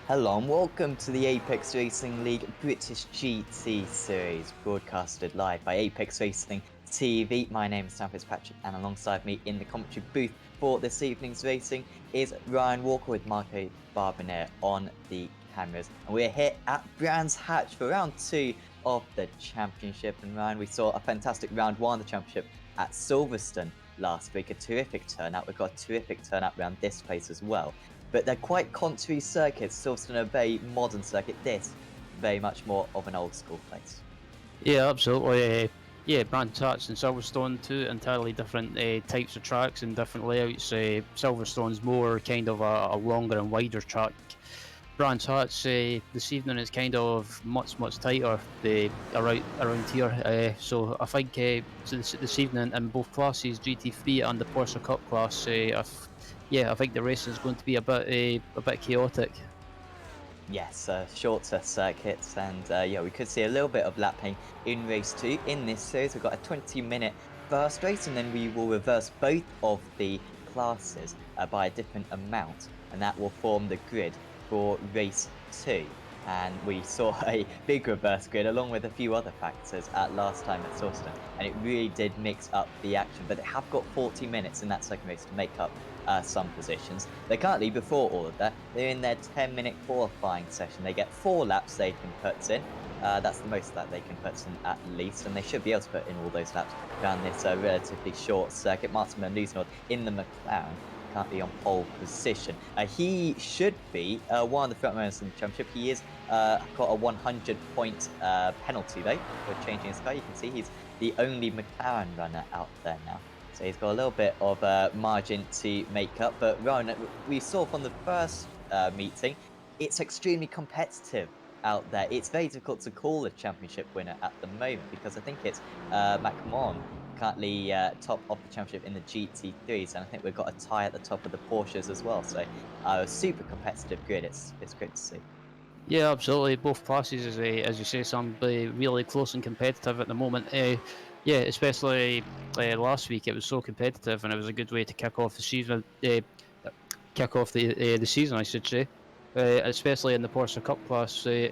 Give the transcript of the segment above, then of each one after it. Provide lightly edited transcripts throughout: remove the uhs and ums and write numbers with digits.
Hello and welcome to the Apex Racing League British GT Series, broadcasted live by Apex Racing TV. My name is Sam Fitzpatrick, and alongside me in the commentary booth for this evening's racing is Ryan Walker with Marco Barbonet on the cameras. And we're here at Brands Hatch for round 2 of the championship. And Ryan, we saw a fantastic round 1 of the championship at Silverstone last week, a terrific turnout. We've got a terrific turnout around this place as well. But they're quite contrary circuits. Silverstone, a very modern circuit. This, very much more of an old school place. Yeah, absolutely. Brands Hatch and Silverstone, two entirely different types of tracks and different layouts. Silverstone's more kind of a longer and wider track. Brands Hatch this evening is kind of much tighter around here. So I think this evening in both classes, GT3 and the Porsche Cup class, I think the racing is going to be a bit chaotic. Yes, shorter circuits, and we could see a little bit of lapping in race 2. In this series, we've got a 20-minute first race, and then we will reverse both of the classes by a different amount, and that will form the grid for race 2. And we saw a big reverse grid along with a few other factors at last time at Silverstone, and it really did mix up the action. But they have got 40 minutes in that second race to make up some positions. They're currently, before all of that, they're in their 10-minute qualifying session. They get 4 laps they can put in. That's the most that they can put in at least, and they should be able to put in all those laps around this relatively short circuit. Martin Van Loosenholt in the McLaren, currently on pole position. He should be one of the front runners in the championship. He is got a 100-point penalty though for changing his car. You can see he's the only McLaren runner out there now. So he's got a little bit of margin to make up. But Ryan, we saw from the first meeting, it's extremely competitive out there. It's very difficult to call a championship winner at the moment because I think it's McMahon currently top of the championship in the GT3s, and I think we've got a tie at the top of the Porsches as well. So a super competitive grid. It's great to see. Yeah, absolutely. Both classes, as you say, Sam, really close and competitive at the moment. Especially last week, it was so competitive, and it was a good way to kick off the season. Kick off the season, I should say. Especially in the Porsche Cup class in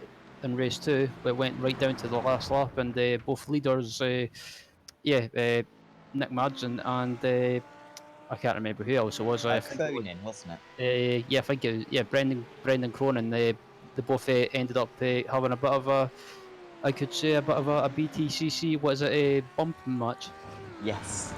race 2, it went right down to the last lap, and both leaders, Nick Madsen and I can't remember who else it was. I think it was Cronin, wasn't it? I think it was, Brendan Cronin. They both ended up having a bit of I could say a bit of a BTCC. What is it? A bumping match. Yes,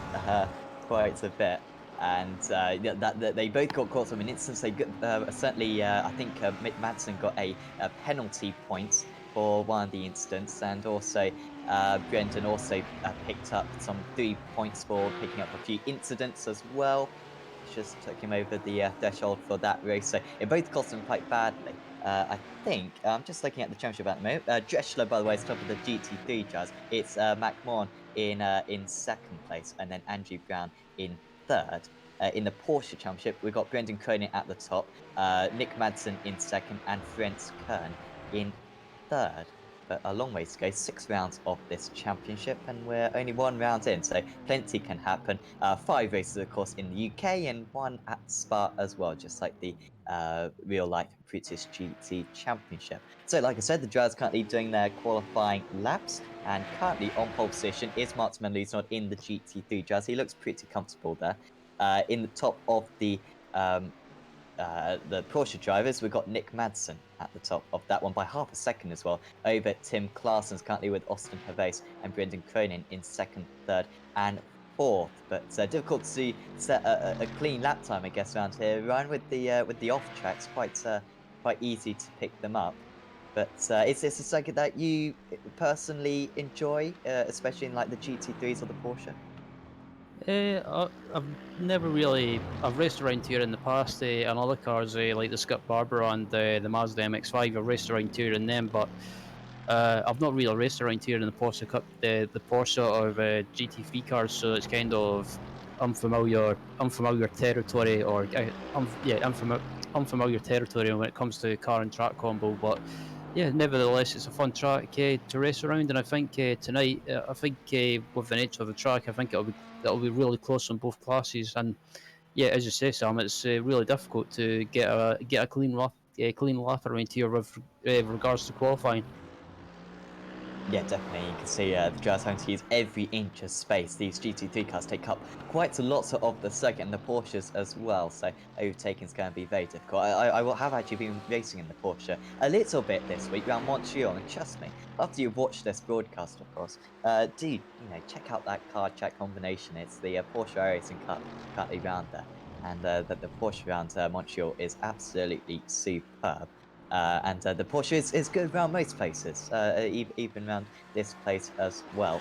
quite a bit. And that they both got caught from an instance. They got, certainly, I think Mick Madsen got a penalty point for one of the incidents, and also Brendan also picked up some 3 points for picking up a few incidents as well. Just took him over the threshold for that race. So it both cost him quite badly. I think I'm just looking at the championship at the moment. Drechsler, by the way, is top of the GT3 jazz. It's McMahon in second place, and then Andrew Brown in third. In the Porsche Championship, we've got Brendan Cronin at the top, Nick Madsen in second, and Frenz Kern in third. But a long ways to go, 6 rounds of this championship, and we're only 1 round in, so plenty can happen. 5 races, of course, in the UK, and 1 at Spa as well, just like the real-life British GT Championship. So, like I said, the drivers currently doing their qualifying laps, and currently on pole position is Martin Van Loosenholt in the GT3 Jazz. He looks pretty comfortable there. In the top of the Porsche drivers, we've got Nick Madsen at the top of that one by half a second as well, over Tim Claessen's currently with Austin Hervase and Brendan Cronin in second, third, and fourth. But difficult to set a clean lap time, I guess, around here. Ryan, with the off tracks, quite easy to pick them up. But is this a circuit that you personally enjoy, especially in like the GT3s or the Porsche? I've never really. I've raced around here in the past on other cars like the Scott Barber and the Mazda MX-5. I've raced around here in them, but I've not really raced around here in the Porsche Cup, the Porsche or GT3 cars. So it's kind of unfamiliar territory, or unfamiliar territory when it comes to car and track combo. But yeah, nevertheless, it's a fun track to race around, and I think tonight, I think with the nature of the track, I think it'll be really close on both classes. And yeah, as you say, Sam, it's really difficult to get a clean lap around here with regards to qualifying. Yeah, definitely. You can see the drivers having to use every inch of space. These GT3 cars take up quite a lot of the circuit, and the Porsches as well. So overtaking is going to be very difficult. I will have actually been racing in the Porsche a little bit this week around Montreal, and trust me, after you've watched this broadcast, of course, do check out that car track combination. It's the Porsche Racing Cup currently round there, and the Porsche around Montreal is absolutely superb. And the Porsche is good around most places, even around this place as well.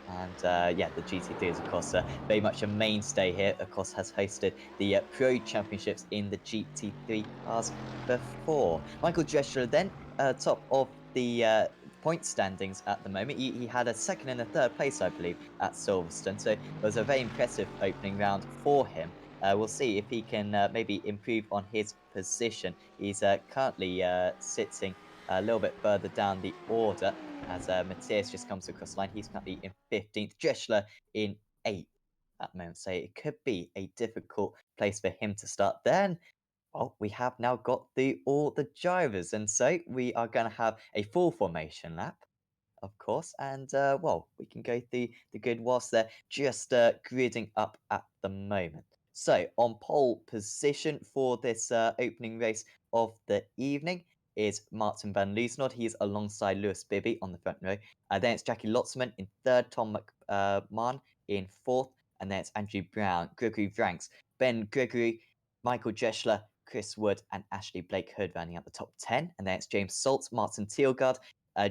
And yeah, the GT3 is, of course, very much a mainstay here. Of course, has hosted the Pro Championships in the GT3 cars before. Michael Dressler then, top of the point standings at the moment. He had a second and a third place, I believe, at Silverstone. So it was a very impressive opening round for him. We'll see if he can maybe improve on his position. He's currently sitting a little bit further down the order as Matthias just comes across the line. He's currently in 15th, Dressler in 8th at the moment. So it could be a difficult place for him to start. Then, well, we have now got all the drivers, and so we are going to have a full formation lap, of course, and well, we can go through the grid whilst they're just gridding up at the moment. So, on pole position for this opening race of the evening is Martin van Loosenord. He is alongside Lewis Bibby on the front row. Then it's Jackie Lotzman in third, Tom McMahon in fourth, and then it's Andrew Brown, Gregory Vranks, Ben Gregory, Michael Jeschler, Chris Wood, and Ashley Blake Hood rounding out the top 10. And then it's James Salt, Martin Thielgaard,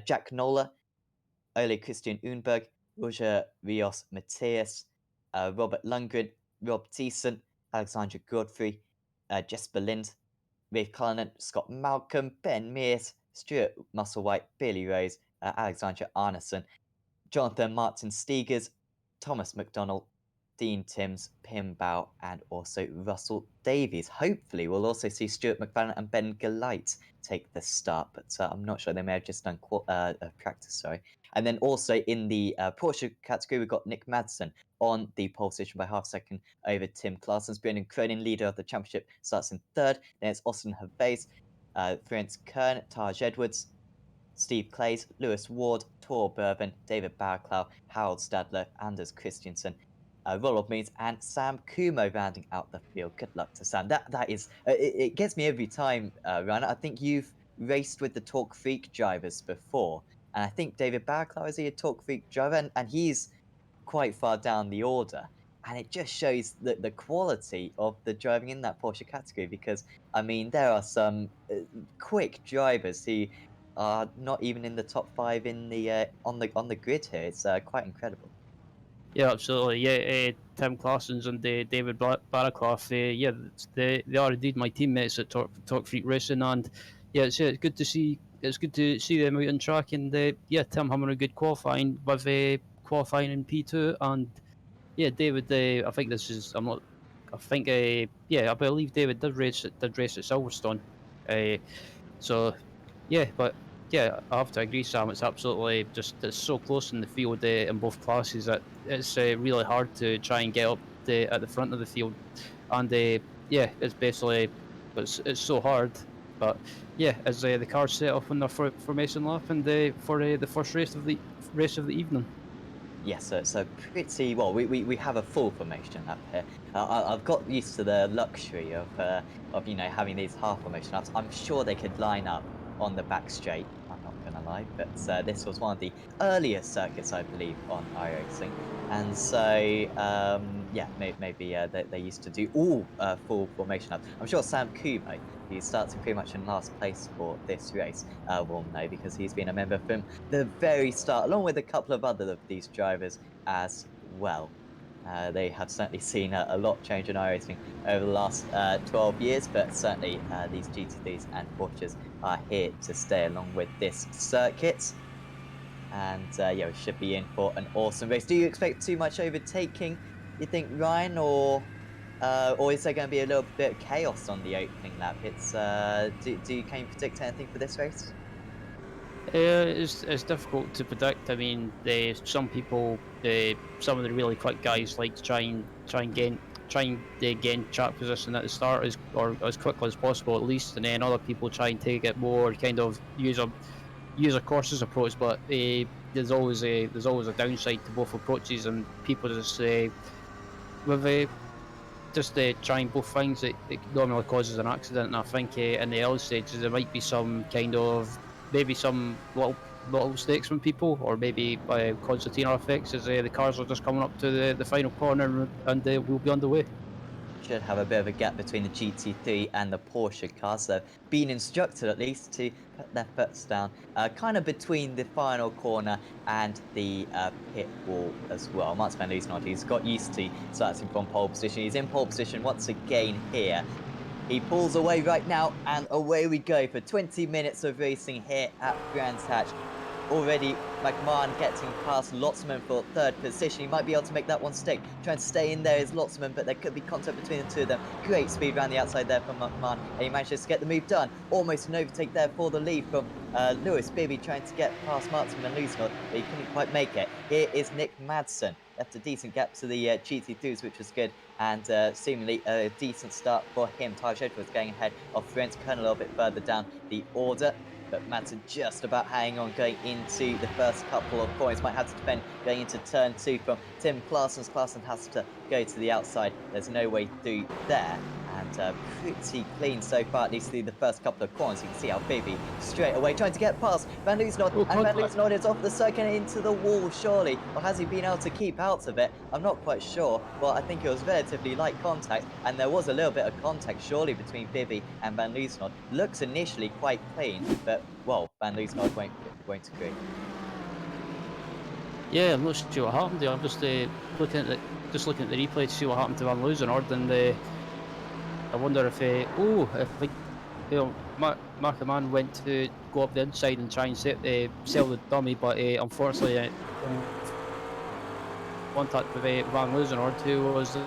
Jack Nola, Ole Christian Unberg, Roger Rios Matthias, Robert Lundgren, Rob Thiessen, Alexandra Godfrey, Jesper Lind, Rafe Cullinan, Scott Malcolm, Ben Mears, Stuart Musselwhite, Billy Rose, Alexandra Arneson, Jonathan Martin Stegers, Thomas McDonald, Dean Timms, Pim Bow, and also Russell Davies. Hopefully, we'll also see Stuart McFarlane and Ben Galite take the start, but I'm not sure. They may have just done practice, sorry. And then also in the Porsche category, we've got Nick Madsen on the pole position by half a second over Tim Claessens. Brendan Cronin, leader of the championship, starts in third. Then it's Austin Hervase, Ferenc Kern, Taj Edwards, Steve Clays, Lewis Ward, Tor Bourbon, David Barclow, Harold Stadler, Anders Christiansen, Roloff Means, and Sam Kumo rounding out the field. Good luck to Sam. That is it gets me every time, Ryan. I think you've raced with the Talk Freak drivers before, and I think David Barclow is he a Talk Freak driver, and he's quite far down the order. And it just shows the quality of the driving in that Porsche category because, I mean, there are some quick drivers who are not even in the top 5 in the on the grid here. It's quite incredible. Yeah, absolutely. Yeah, Tim Claessens and David Baraclough. Yeah, they are indeed my teammates at Talk Freak Racing, and yeah, it's good to see. It's good to see them out on track, and yeah, Tim having a good qualifying with qualifying in P2, and yeah, David. I think this is. I'm not. I think. Yeah, I believe David did race at Silverstone. Uh, so yeah, but yeah, I have to agree, Sam. It's absolutely just it's so close in the field in both classes that it's really hard to try and get up at the front of the field, and yeah, it's basically it's so hard. But yeah, as the cars set off on their formation lap and for the first race of the evening. Yes, so pretty well. We have a full formation up here. I've got used to the luxury of having these half formation ups. I'm sure they could line up on the back straight. I'm not gonna lie, but this was one of the earlier circuits, I believe, on iRacing, and so yeah, maybe they used to do all full formation ups. I'm sure Sam Kumo, who starts in pretty much in last place for this race, will know because he's been a member from the very start, along with a couple of other of these drivers as well. They have certainly seen a lot change in iRacing over the last 12 years, but certainly these GT3s and Porsches are here to stay along with this circuit. And yeah, we should be in for an awesome race. Do you expect too much overtaking, you think, Ryan, or is there going to be a little bit of chaos on the opening lap? It's can you predict anything for this race? It's difficult to predict. I mean, some people, some of the really quick guys like to try and try and gain track position at the start or as quickly as possible at least, and then other people try and take it more kind of use a cautious approach. But there's always a downside to both approaches, and people just with just trying both things, it normally causes an accident. And I think in the early stages there might be some kind of maybe some little mistakes from people, or maybe concertina effects as the cars are just coming up to the final corner and we'll be underway. Should have a bit of a gap between the GT3 and the Porsche car, so being instructed at least to put their foots down, kind of between the final corner and the pit wall as well. Mats van Liesnout, he's got used to starting from pole position. He's in pole position once again here. He pulls away right now, and away we go for 20 minutes of racing here at Brands Hatch. Already, McMahon getting past Lotzman for third position. He might be able to make that one stick. Trying to stay in there is Lotzman, but there could be contact between the two of them. Great speed around the outside there from McMahon, and he manages to get the move done. Almost an overtake there for the lead from Lewis Bibby, trying to get past Martin van Liesnout, but he couldn't quite make it. Here is Nick Madsen. Left a decent gap to the GT2s, which was good, and seemingly a decent start for him. Taj Edwards going ahead of Ferenc Kern a little bit further down the order, but Madsen just about hanging on going into the first couple of points. Might have to defend going into turn 2 from Tim Claessens. Claessens has to go to the outside. There's no way through there. And pretty clean so far, at least through the first couple of corners. You can see how Bibby straight away trying to get past Van Liesnout, and Van Liesnout is off the circuit into the wall, surely. Or has he been able to keep out of it? I'm not quite sure. Well, I think it was relatively light contact, and there was a little bit of contact, surely, between Bibby and Van Liesnout. Looks initially quite clean, but, well, Van Liesnout won't agree. Yeah, I'm not sure what happened there. I'm just looking at the replay to see what happened to Van Loozenord, and I wonder if Markman went to go up the inside and try and sell the dummy, but unfortunately, contact with Van Loozenord, who was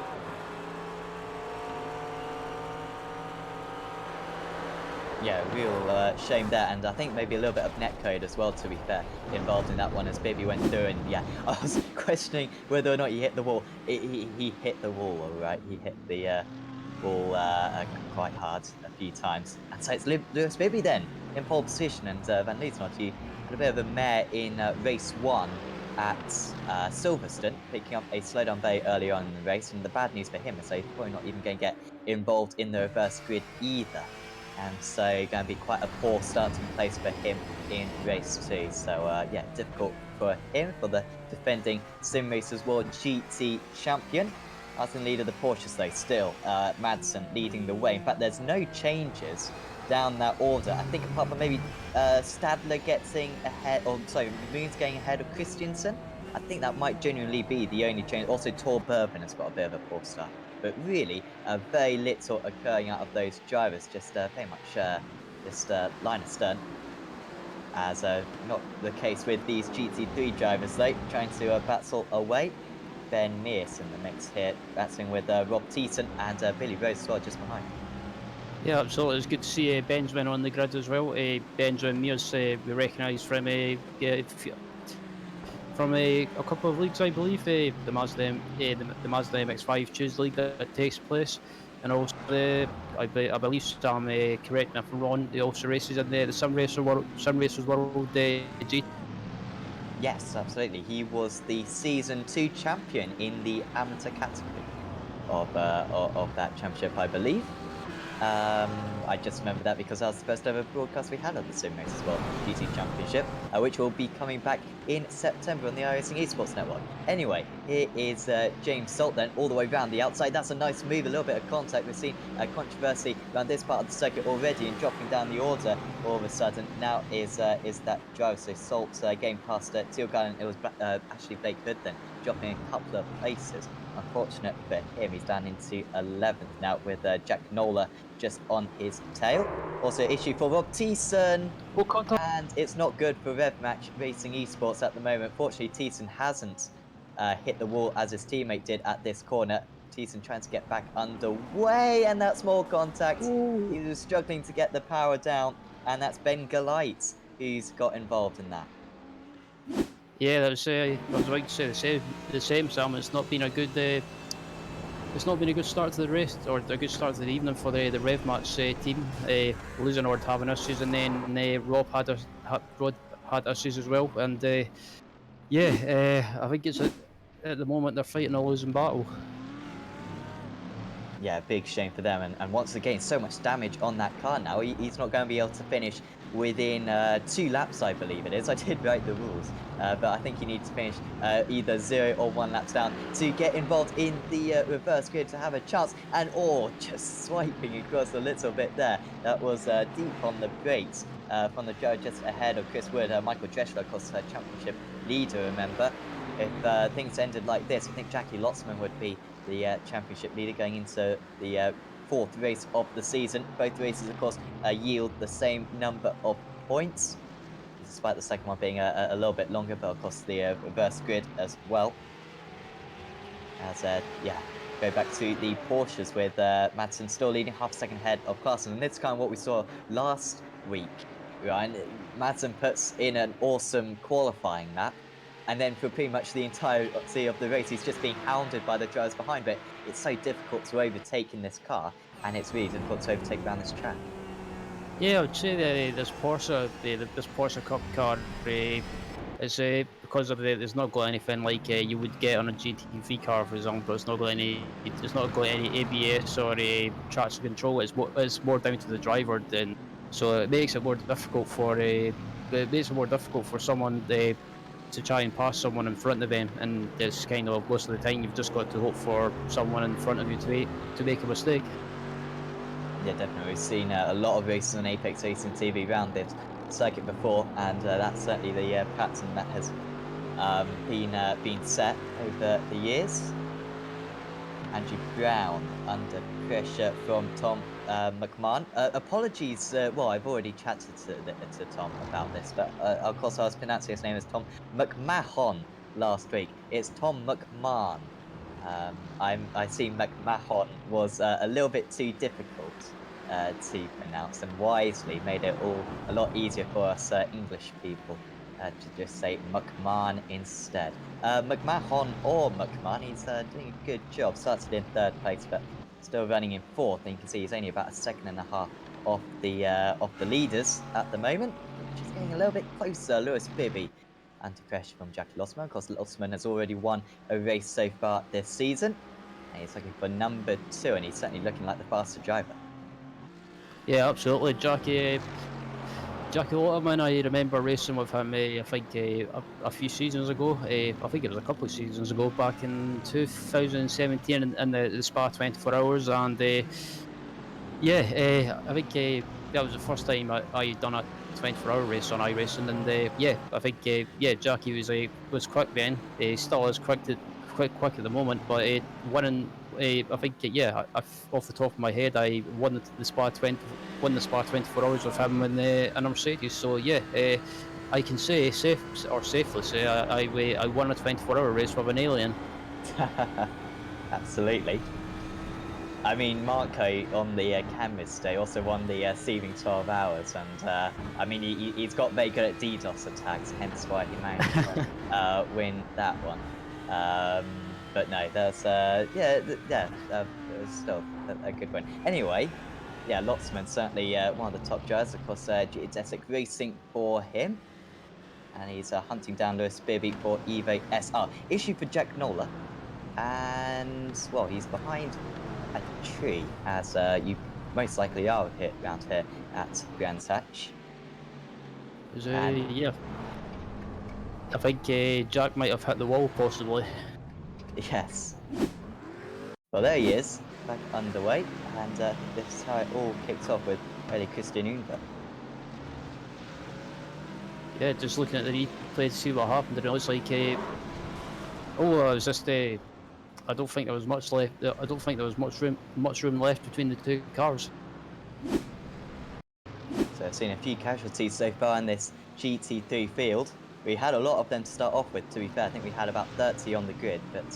Yeah, real shame there, and I think maybe a little bit of netcode as well, to be fair, involved in that one as Bibby went through, and yeah, I was questioning whether or not he hit the wall. He hit the wall, all right. He hit the wall quite hard a few times, and so it's Lewis Bibby then in pole position, and Van Liesnout, he had a bit of a mare in race 1 at Silverstone, picking up a slowdown very early on in the race, and the bad news for him is he's probably not even going to get involved in the reverse grid either. And so going to be quite a poor starting place for him in race 2. So yeah, difficult for him, for the defending Sim Racers World GT champion. As in lead of the Porsches though, still Madsen leading the way. In fact, there's no changes down that order. I think apart from maybe Stadler getting ahead, or sorry, Moon's going ahead of Christiansen. I think that might genuinely be the only change. Also, Tor Bourbon has got a bit of a poor start. But really, very little occurring out of those drivers, just very much just line astern. As not the case with these GT3 drivers, though, trying to battle away. Ben Mears in the mix here, battling with Rob Teaton and Billy Rose as well, just behind. Yeah, absolutely. It's good to see Benjamin on the grid as well. Benjamin Mears, we recognise from a couple of leagues, I believe. The Mazda MX-5 Choose League that takes place, and also I believe Sam, correct me if I'm wrong, he also races in the Sim Racers World GT. Yes, absolutely. He was the Season 2 champion in the amateur category of that championship, I believe. I just remember that because that was the first ever broadcast we had of the Sim Racers World GT Championship, which will be coming back in September on the iRacing Esports Network. Anyway, here is James Salt then, all the way around the outside. That's a nice move, a little bit of contact. We've seen controversy around this part of the circuit already, and dropping down the order all of a sudden now is that driver. So Salt getting past Teal Gunn. It was actually Blake Hood then, dropping a couple of places. Unfortunate for him, he's down into 11th now with Jack Nola just on his tail. Also issue for Rob Thiessen, and it's not good for RevMatch Racing Esports at the moment. Fortunately, Thiessen hasn't hit the wall as his teammate did at this corner. Thiessen trying to get back underway, and that's more contact. Ooh. He was struggling to get the power down, and that's Ben Galite who's got involved in that. Yeah, I was about to say the same, Sam. It's not been a good it's not been a good start to the race or a good start to the evening for the Rev Match team. Losing or having issues, and then Rod had issues as well. And I think it's at the moment they're fighting a losing battle. Yeah, big shame for them. And once again, so much damage on that car now. He's not going to be able to finish within 2 laps, I believe it is. I did write the rules, but I think he needs to finish either 0 or 1 laps down to get involved in the reverse grid to have a chance. And just swiping across a little bit there. That was deep on the brakes from the driver just ahead of Chris Wood. Michael Dreschler, of course, championship leader, remember. If things ended like this, I think Jackie Lotzman would be the championship leader going into the 4th race of the season. Both races, of course, yield the same number of points, despite the second one being a little bit longer, but of course the reverse grid as well. As, go back to the Porsches with Madsen still leading half a second ahead of Klaassen. And this is kind of what we saw last week. Right? Madsen puts in an awesome qualifying lap. And then for pretty much the entirety of the race, he's just being hounded by the drivers behind. But it's so difficult to overtake in this car. And it's really difficult to overtake around this track. Yeah, I would say that this Porsche Cup car is because of it's not got anything like you would get on a GT3 car, for example. It's not got any ABS or traction control. It's more down to the driver, then so it makes it more difficult for someone to try and pass someone in front of them, and it's kind of most of the time you've just got to hope for someone in front of you to make a mistake. Yeah, definitely. We've seen a lot of races on Apex Racing TV around this circuit before, and that's certainly the pattern that has been set over the years. Andrew Brown under pressure from Tom McMahon. Apologies, well, I've already chatted to Tom about this, but of course I was pronouncing his name as Tom McMahon last week. It's Tom McMahon. I see McMahon was a little bit too difficult to pronounce, and wisely made it all a lot easier for us English people to just say McMahon instead. McMahon or McMahon, he's doing a good job. Started in 3rd place, but still running in 4th. And you can see he's only about a second and a half off the leaders at the moment, which is getting a little bit closer. Lewis Bibby under pressure from Jackie Lotzman. Of course, Lotzman has already won a race so far this season. And he's looking for number 2, and he's certainly looking like the faster driver. Yeah, absolutely, Jackie Loterman, I remember racing with him, I think a few seasons ago. I think it was a couple of seasons ago, back in 2017 in the Spa 24 Hours. And I think that was the first time I done a 24-hour race on iRacing. And I think Jackie was quick then. He still is quick at the moment, but winning. I think off the top of my head, I won the Spa 24 Hours with him in a Mercedes. So I can say safely say I won a 24-hour race with an alien. Absolutely. I mean, Marco on the Canvas Day also won the Seething 12 Hours, and I mean, he's got very good at DDoS attacks, hence why he managed to win that one. But no, that's still a good win. Anyway, yeah, Lotzman certainly one of the top drivers. Of course, Geodesic Racing for him, and he's hunting down Lewis Bibby for Evo SR. Issue for Jack Nola, and well, he's behind a tree, as you most likely are hit around here at Brands Hatch. Yeah. I think Jack might have hit the wall, possibly. Yes. Well, there he is, back underway, and this is how it all kicks off with really Christian Unver. Yeah, just looking at the replay to see what happened, and it looks like it was just I don't think there was much left. I don't think there was much room left between the two cars. So I've seen a few casualties so far in this GT3 field. We had a lot of them to start off with, to be fair. I think we had about 30 on the grid, but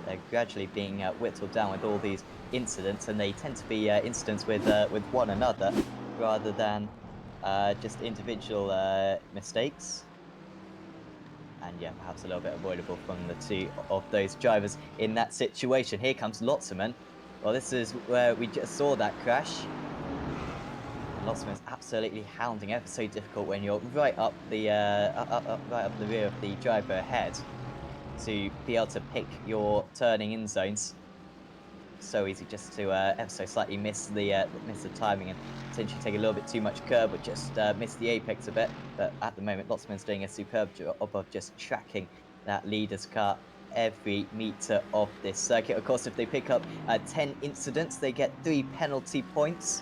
they're gradually being whittled down with all these incidents, and they tend to be incidents with one another rather than just individual mistakes. And yeah, perhaps a little bit avoidable from the two of those drivers in that situation. Here comes Lotzeman. Well, this is where we just saw that crash. And Lotzeman's absolutely hounding, ever so difficult when you're right up the right up the rear of the driver ahead to be able to pick your turning in zones. So easy just to ever so slightly miss the timing and potentially take a little bit too much curb or just miss the apex a bit. But at the moment, Lotsman's doing a superb job of just tracking that leader's car every meter of this circuit. Of course, if they pick up 10 incidents, they get 3 penalty points.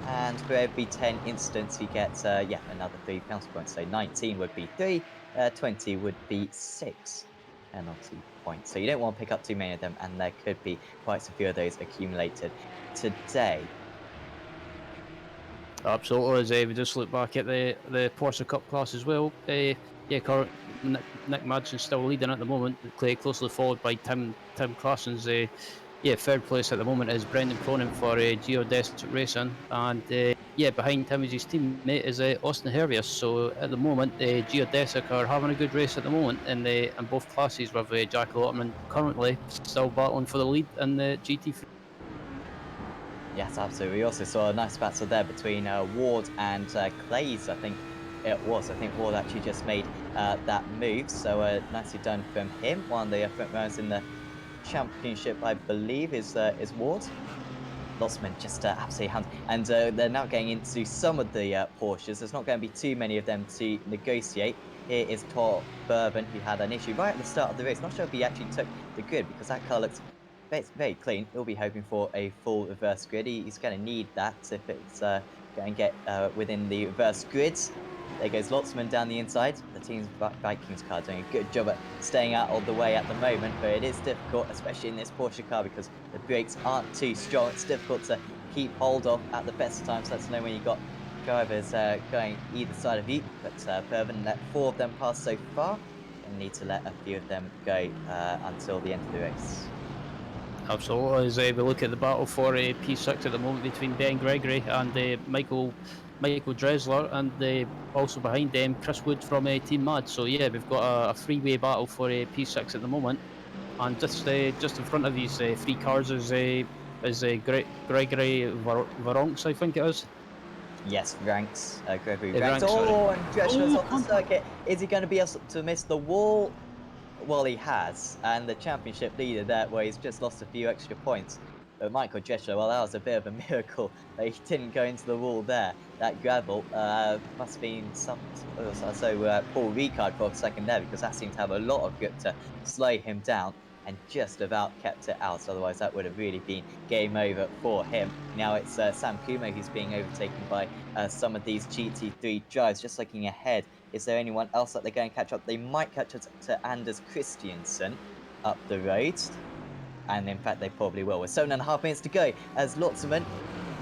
And for every 10 incidents, you get yeah, another 3 penalty points. So 19 would be 3, 20 would be 6 penalty points. So you don't want to pick up too many of them, and there could be quite a few of those accumulated today. Absolutely. As we just look back at the Porsche Cup class as well. Yeah, Nick Madsen's still leading at the moment, closely followed by Tim Claessen's. Yeah, third place at the moment is Brendan Cronin for Geodesic Racing, and yeah, behind him is his teammate is Austin Hervius. So at the moment, Geodesic are having a good race at the moment in both classes, with Jack Lotterman currently still battling for the lead in the GT3. Yes, absolutely. We also saw a nice battle there between Ward and Clays, I think it was. I think Ward actually just made that move, so nicely done from him. One of the front runners in the championship, I believe, is Ward. Lotsman just absolutely hand. And they're now getting into some of the Porsches. There's not going to be too many of them to negotiate. Here is Tor Bourbon, who had an issue right at the start of the race. Not sure if he actually took the grid because that car looks very clean. He'll be hoping for a full reverse grid. He's going to need that if it's going to get within the reverse grids. There goes Lotsman down the inside. The team's Vikings car doing a good job at staying out of the way at the moment, but it is difficult, especially in this Porsche car, because the brakes aren't too strong. It's difficult to keep hold of at the best times. Let's know when you've got drivers going either side of you, but Bourbon let 4 of them pass so far, and need to let a few of them go until the end of the race. Absolutely. As we look at the battle for P6 at the moment between Ben Gregory and Michael Dresler, and also behind them Chris Wood from Team Mad. So yeah, we've got a three-way battle for P6 at the moment, and just in front of these 3 cars is Gregory Varonks, I think it is. Yes, ranks. Gregory ranks. Ranks, sorry. Oh, and Drescher's off the Contact. circuit. Is he going to be able to miss the wall? Well, he has, and the championship leader there, where he's just lost a few extra points. But Michael Drescher, well, that was a bit of a miracle that he didn't go into the wall there. That gravel must have been Paul Ricard for a second there, because that seemed to have a lot of grip to slow him down, and just about kept it out. Otherwise, that would have really been game over for him. Now it's Sam Kumo who's being overtaken by some of these GT3 drives. Just looking ahead, is there anyone else that they're going to catch up? They might catch up to Anders Christiansen up the road. And in fact, they probably will. With 7.5 minutes to go, as Lotzeman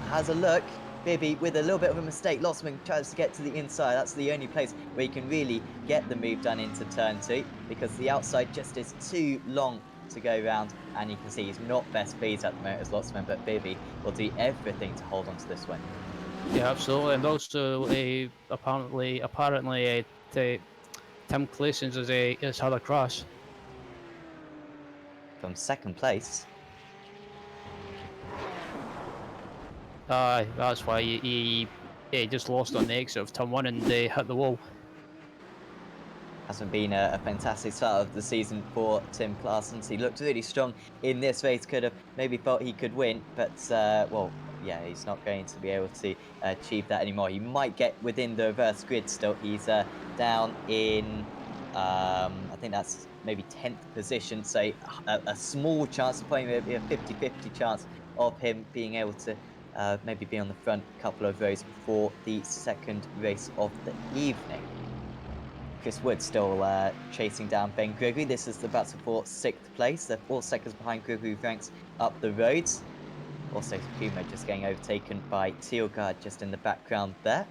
has a look. Bibby with a little bit of a mistake. Lotzeman tries to get to the inside. That's the only place where you can really get the move done into turn 2, because the outside just is too long to go round, and you can see he's not best pleased at the moment as Lotzeman, but Bibby will do everything to hold on to this one. Yeah, absolutely, and also apparently Tim Claessen's has had a crash. From second place. That's why he just lost on the exit of turn 1 and hit the wall. Hasn't been a fantastic start of the season for Tim Claessen. He looked really strong in this race, could have maybe thought he could win, but well, yeah, he's not going to be able to achieve that anymore. He might get within the reverse grid still. He's down in, I think that's maybe 10th position, so a small chance, probably maybe a 50-50 chance of him being able to maybe be on the front couple of rows for the second race of the evening. Chris Wood still chasing down Ben Gregory. This is the battle for 6th place. They're 4 seconds behind Gregory ranks up the roads. Also, Kumo just getting overtaken by Teelgaard just in the background there.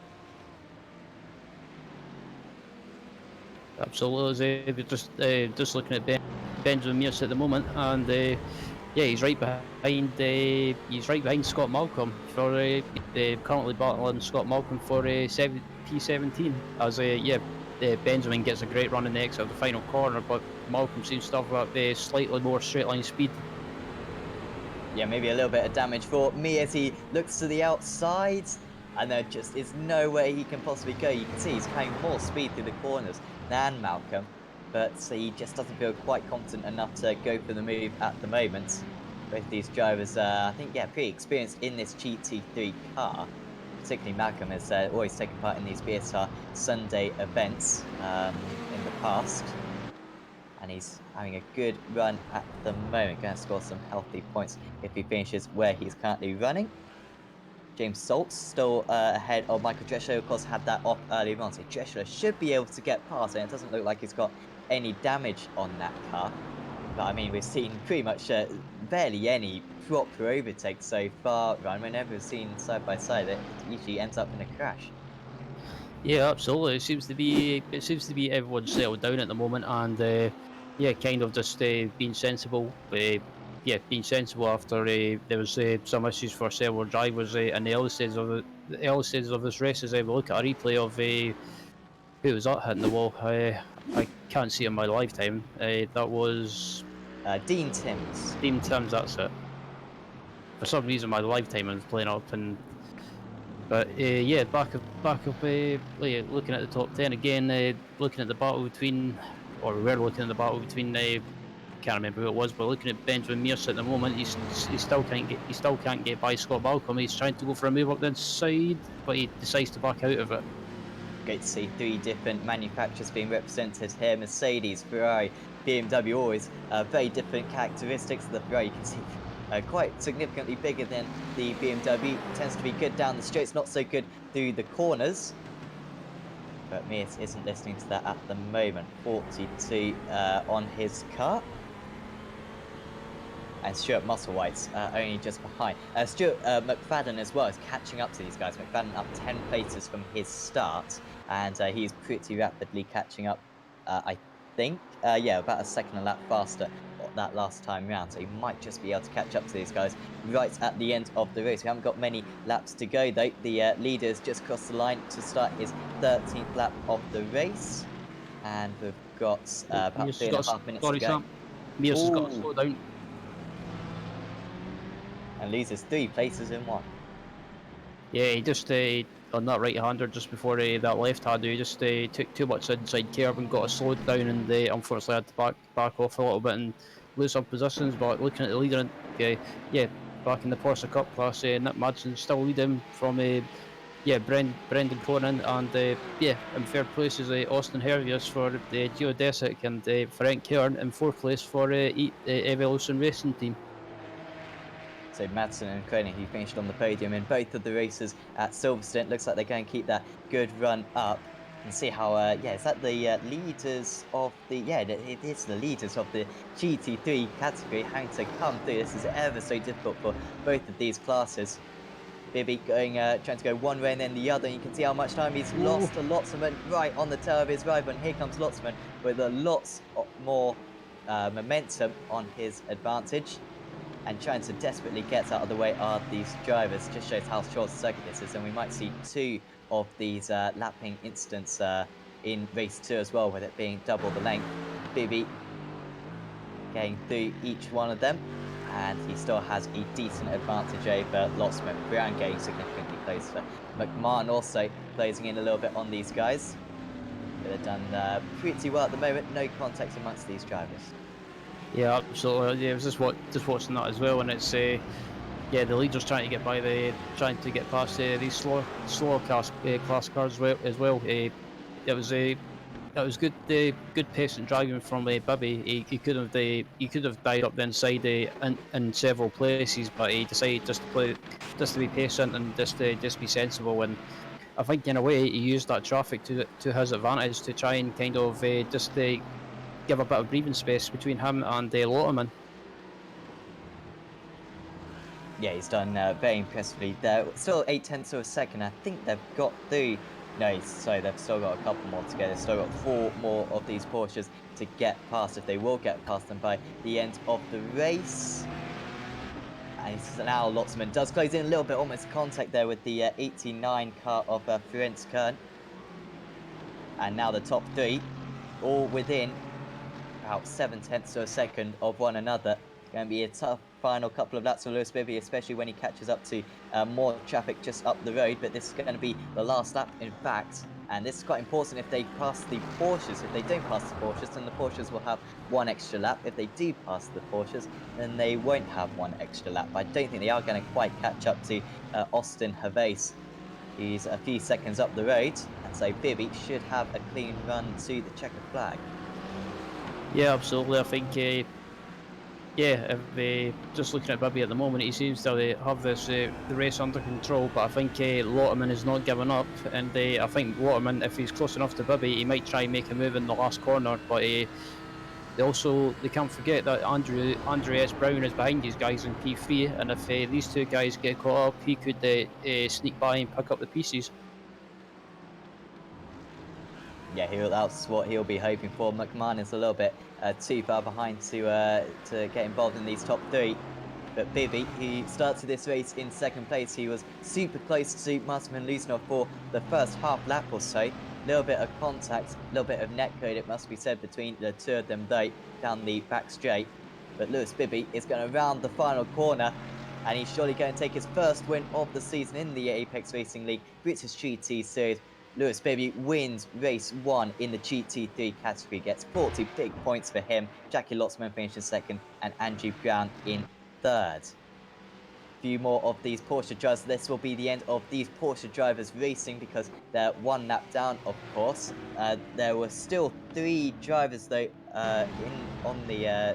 Absolutely, we're just looking at Benjamin Mears at the moment, and yeah, he's right behind Scott Malcolm for currently battling Scott Malcolm for P17. As yeah, Benjamin gets a great run in the exit of the final corner, but Malcolm seems to have slightly more straight line speed. Yeah, maybe a little bit of damage for me as he looks to the outside, and there just is no way he can possibly go. You can see he's carrying more speed through the corners than Malcolm, but he just doesn't feel quite confident enough to go for the move at the moment. Both these drivers, I think, yeah, pretty experienced in this GT3 car. Particularly Malcolm has always taken part in these BSR Sunday events in the past. And he's having a good run at the moment. Going to score some healthy points if he finishes where he's currently running. James Salt's still ahead of Michael Drescher. Of course, had that off earlier on, so Drescher should be able to get past, and it doesn't look like he's got any damage on that car. But I mean, we've seen pretty much barely any proper overtakes so far. Ryan, whenever we've seen side by side, it usually ends up in a crash. Yeah, absolutely. It seems to be everyone settled down at the moment, and yeah, kind of just being sensible. Being sensible after there was some issues for several drivers in the early stages of the early stages of this race. As we look at a replay of who was that hitting the wall, I can't see in my lifetime. That was Dean Timms. Dean Timms. That's it. For some reason, my lifetime was playing up, but yeah, back up. Looking at the top 10 again, looking at the battle between, or we were looking at the battle between. Can't remember who it was, but looking at Benjamin Mears at the moment, he still can't get by Scott Malcolm. He's trying to go for a move up the inside, but he decides to back out of it. Great to see three different manufacturers being represented here. Mercedes, Ferrari, BMW, always very different characteristics. The Ferrari, you can see, quite significantly bigger than the BMW. Tends to be good down the straights, not so good through the corners. But Mears isn't listening to that at the moment. 42 on his car. And Stuart Musselwhite's only just behind. Stuart McFadden as well is catching up to these guys. McFadden up 10 places from his start, and he's pretty rapidly catching up, I think. Yeah, about a second a lap faster that last time round, so he might just be able to catch up to these guys right at the end of the race. We haven't got many laps to go, though. The leader's just crossed the line to start his 13th lap of the race, and we've got about 3.5 minutes to go. Sam. Mears has got to slow down. And loses 3 places in 1. Yeah, he just on that right-hander just before that left-hander, he just took too much inside curve and got to slow it down, and unfortunately had to back off a little bit and lose some positions. But looking at the leader, yeah, back in the Porsche Cup class, Nick Madsen still leading from Brendan Cronin, and yeah, in third place is Austin Hervius for the Geodesic, and Frank Kern in fourth place for Evolution Racing Team. So Madsen and Cronin, who finished on the podium in both of the races at Silverstone, looks like they're going to keep that good run up. And see how, yeah, is that the leaders of the, yeah, it is the leaders of the GT3 category having to come through. This is ever so difficult for both of these classes. Bibby going, trying to go one way and then the other. And you can see how much time he's lost to Lotsman right on the tail of his rival. And here comes Lotsman with a lots more momentum on his advantage. And trying to desperately get out of the way are these drivers. Just shows how short the circuit this is, and we might see 2 of these lapping incidents in race 2 as well, with it being double the length. Bibby getting through each one of them, and he still has a decent advantage over Lotsman. Brown getting significantly closer. McMahon also closing in a little bit on these guys. They're done pretty well at the moment. No contact amongst these drivers. Yeah, absolutely. Yeah, I was just watching that as well, and it's yeah, the leaders trying to get past these slower class cars as well. It was good patient driving from Bibby. He could have died up the inside in several places, but he decided just to be patient and just be sensible. And I think in a way he used that traffic to his advantage to try and kind of give a bit of breathing space between him and Lotterman. Yeah, he's done very impressively there. Still 0.8 of a second. I think they've got through. No, sorry, they've still got a couple more to go. They've still got 4 more of these Porsches to get past, if they will get past them by the end of the race. And now Lotsman does close in a little bit, almost contact there with the 89 car of Ferenc Kern. And now the top three, all within about 7/10 of a second of one another. Going to be a tough final couple of laps for Lewis Bibby, especially when he catches up to more traffic just up the road. But this is going to be the last lap, in fact. And this is quite important if they pass the Porsches. If they don't pass the Porsches, then the Porsches will have one extra lap. If they do pass the Porsches, then they won't have one extra lap. But I don't think they are going to quite catch up to Austin Gervais. He's a few seconds up the road, and so Bibby should have a clean run to the checkered flag. Yeah, absolutely. I think, if just looking at Bibby at the moment, he seems to have this the race under control. But I think Lotterman is not giving up, and I think Lotterman, if he's close enough to Bibby, he might try and make a move in the last corner. But they can't forget that Andrew S. Brown is behind these guys in P3, and if these two guys get caught up, he could sneak by and pick up the pieces. Yeah, that's what he'll be hoping for. McMahon is a little bit too far behind to get involved in these top three. But Bibby, he started this race in second place. He was super close to Martin Van Loosenhoff for the first half lap or so. A little bit of contact, a little bit of netcode, it must be said, between the two of them, though, down the back straight. But Lewis Bibby is going to round the final corner, and he's surely going to take his first win of the season in the Apex Racing League British GT Series. Lewis Bibby wins race 1 in the GT3 category, gets 40 big points for him. Jackie Lotzman finishes second, and Andrew Brown in third. Few more of these Porsche drivers. This will be the end of these Porsche drivers racing because they're one lap down, of course. There were still 3 drivers though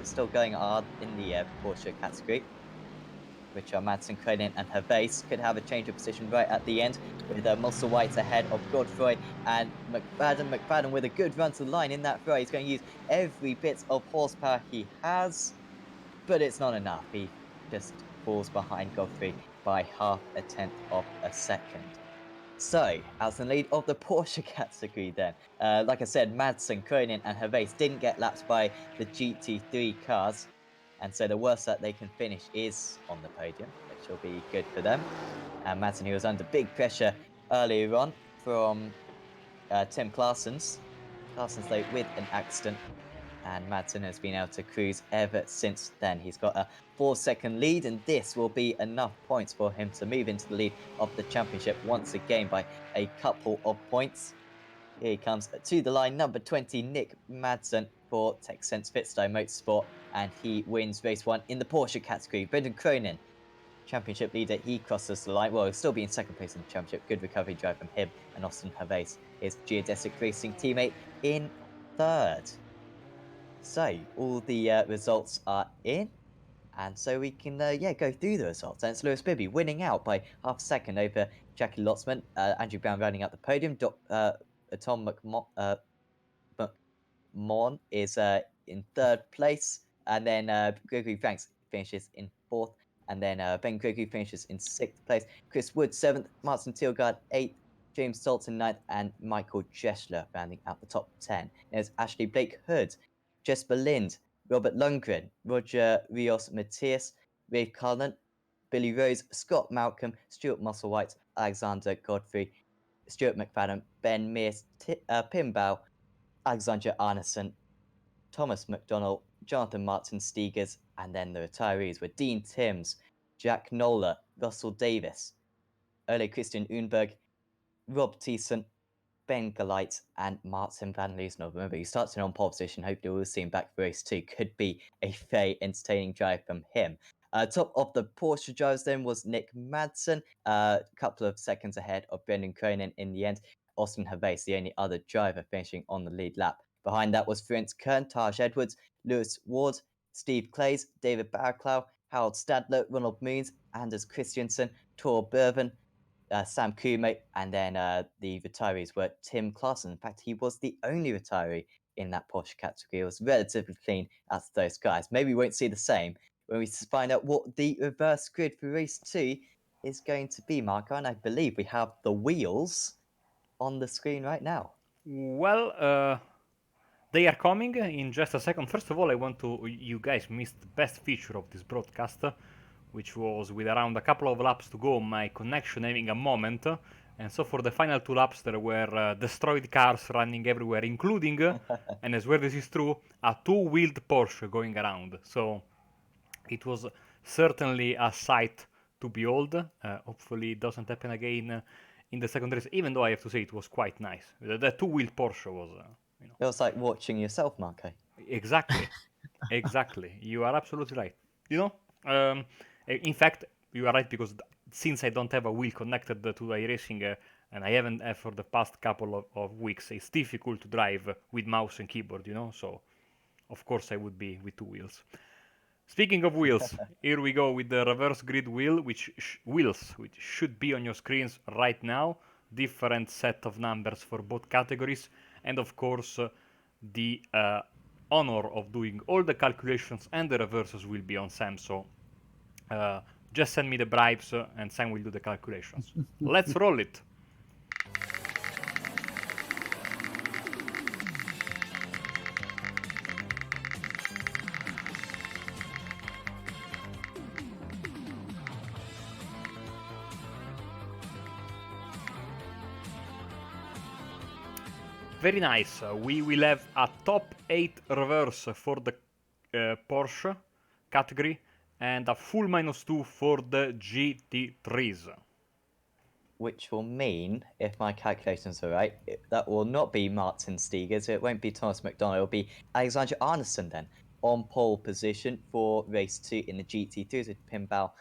still going hard in the Porsche category, which are Madsen, Cronin, and Gervais. Could have a change of position right at the end with Musselwhite ahead of Godfrey and McFadden. McFadden with a good run to the line in that throw. He's going to use every bit of horsepower he has, but it's not enough. He just falls behind Godfrey by 0.5 of a second. So, as the lead of the Porsche category then, like I said, Madsen, Cronin, and Gervais didn't get lapped by the GT3 cars, and so the worst that they can finish is on the podium, which will be good for them. And Madsen, who was under big pressure earlier on from Tim Claessens. Claessens, though, with an accident, and Madsen has been able to cruise ever since then. He's got a 4-second lead, and this will be enough points for him to move into the lead of the championship once again by a couple of points. Here he comes to the line, number 20, Nick Madsen for Texsense Pitstone Motorsport, and he wins race 1 in the Porsche category. Brendan Cronin, championship leader, he crosses the line. Well, he'll still be in second place in the championship. Good recovery drive from him, and Austin Gervais, his Geodesic Racing teammate, in third. So all the results are in, and so we can go through the results. And it's Lewis Bibby winning out by 0.5 second over Jackie Lotzman. Andrew Brown rounding out the podium. Tom McMahon is in third place, and then Gregory Franks finishes in fourth, and then Ben Gregory finishes in sixth place. Chris Wood seventh, Martin Tilgard eighth, James Dalton ninth, and Michael Jeschler rounding out the top 10. There's Ashley Blake Hood, Jesper Lind, Robert Lundgren, Roger Rios Matthias, Rafe Carlin, Billy Rose, Scott Malcolm, Stuart Musselwhite, Alexander Godfrey, Stuart McFadden, Ben Mears, Pimbau, Alexander Arneson, Thomas McDonald, Jonathan Martin Stigers, and then the retirees were Dean Timms, Jack Nola, Russell Davis, Ole Christian Unberg, Rob Thiessen, Ben Galite, and Martin Van Loosenhoff. Remember, he starts in on pole position. Hopefully, we'll see him back for race 2. Could be a very entertaining drive from him. Top of the Porsche drivers then was Nick Madsen, a couple of seconds ahead of Brendan Cronin in the end. Austin Gervais, the only other driver finishing on the lead lap. Behind that was Ferenc Kern, Taj Edwards, Lewis Ward, Steve Clays, David Barclow, Harold Stadler, Ronald Moons, Anders Christiansen, Tor Berven, Sam Kumo, and then the retirees were Tim Claessen. In fact, he was the only retiree in that Porsche category. It was relatively clean as those guys. Maybe we won't see the same when we find out what the reverse grid for race 2 is going to be, Marco, and I believe we have the wheels on the screen right now. Well, they are coming in just a second. First of all, you guys missed the best feature of this broadcast, which was with around a couple of laps to go, my connection having a moment. And so for the final 2 laps, there were destroyed cars running everywhere, including, and I swear this is true, a two-wheeled Porsche going around. So it was certainly a sight to behold. Hopefully it doesn't happen again in the second race, even though I have to say it was quite nice. The two-wheeled Porsche was, It was like watching yourself, Marco. Exactly. Exactly. You are absolutely right. You know, in fact, you are right because since I don't have a wheel connected to iRacing, and I haven't for the past couple of weeks, it's difficult to drive with mouse and keyboard, you know, so of course I would be with two wheels. Speaking of wheels, here we go with the reverse grid wheel, which should be on your screens right now. Different set of numbers for both categories, and of course, the honor of doing all the calculations and the reverses will be on Sam. So just send me the bribes, and Sam will do the calculations. Let's roll it. Very nice. We will have a top 8 reverse for the Porsche category and a full -2 for the GT3s. Which will mean, if my calculations are right, that will not be Martin Stiegers, it won't be Thomas McDonald, it'll be Alexander Arneson then, on pole position for race 2 in the GT2 with Pimbal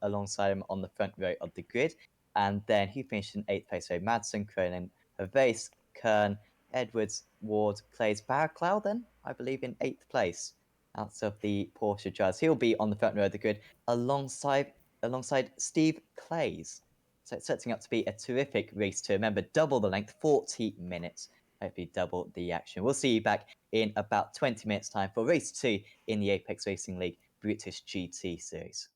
alongside him on the front row of the grid. And then he finished in 8th place, so Madsen, Cronin, Hervase, Kern, Edwards, Ward, Clays, Barraclough then, I believe, in 8th place out of the Porsche drivers. He'll be on the front row of the grid alongside Steve Clays. So it's setting up to be a terrific race to remember. Double the length, 40 minutes. Hopefully double the action. We'll see you back in about 20 minutes time for race 2 in the Apex Racing League British GT Series.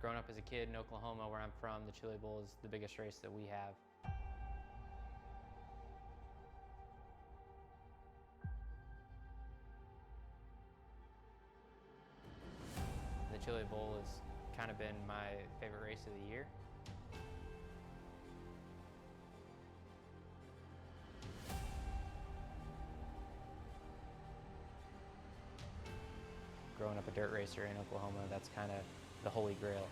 Growing up as a kid in Oklahoma, where I'm from, the Chili Bowl is the biggest race that we have. The Chili Bowl has kind of been my favorite race of the year. Growing up a dirt racer in Oklahoma, that's kind of the holy grail.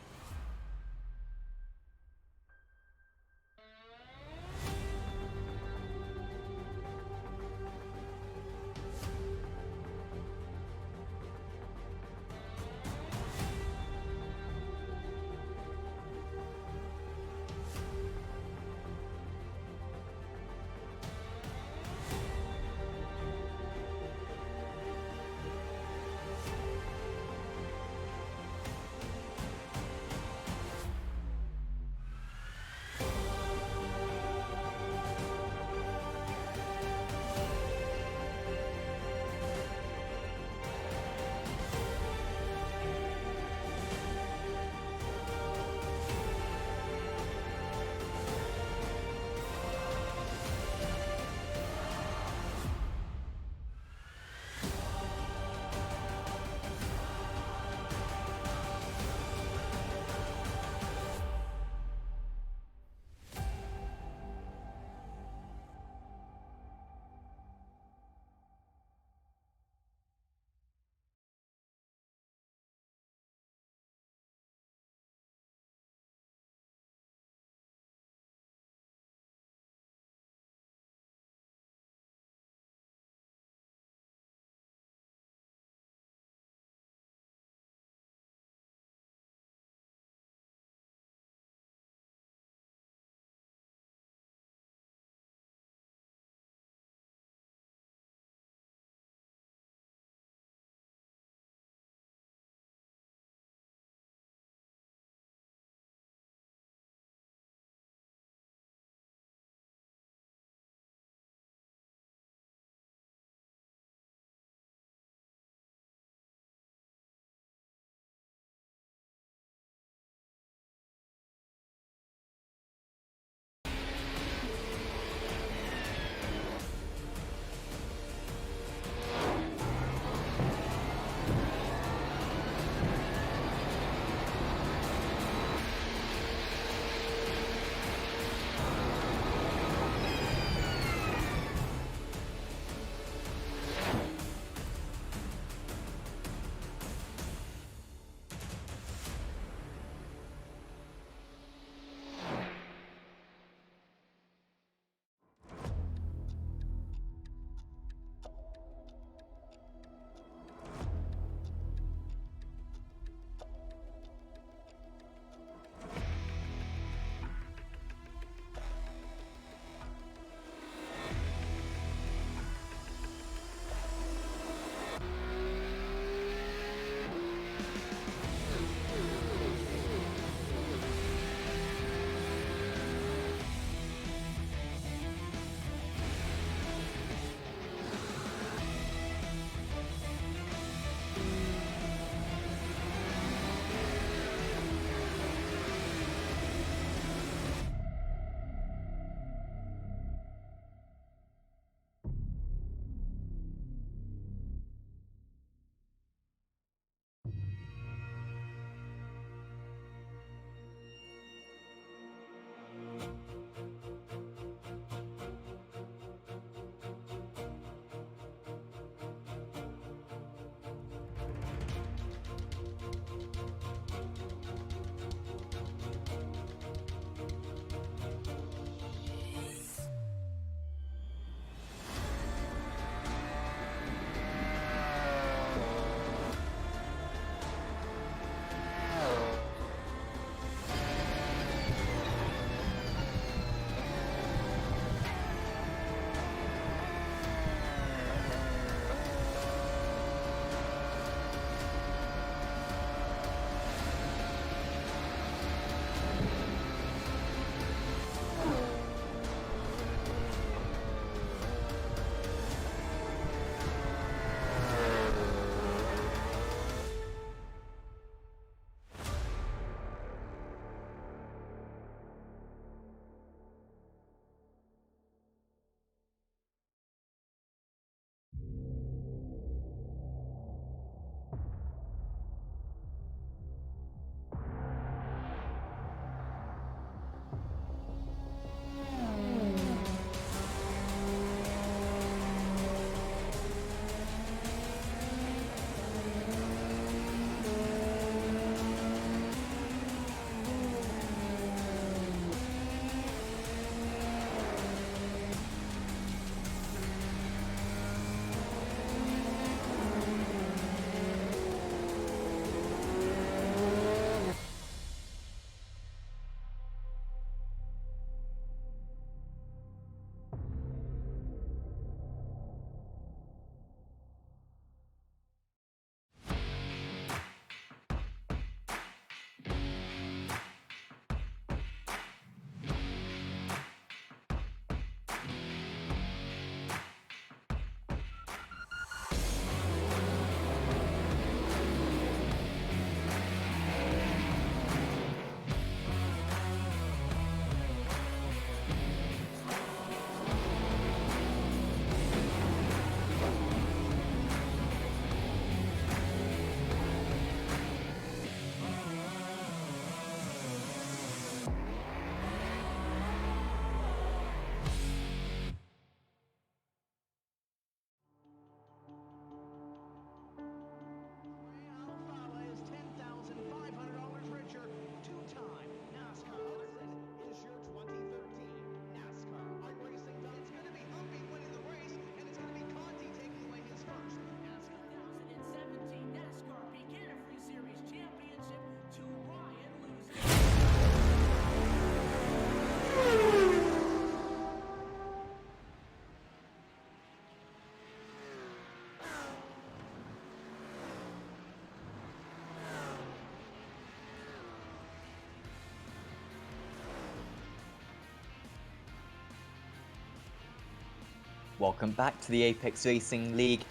Welcome back to the Apex Racing League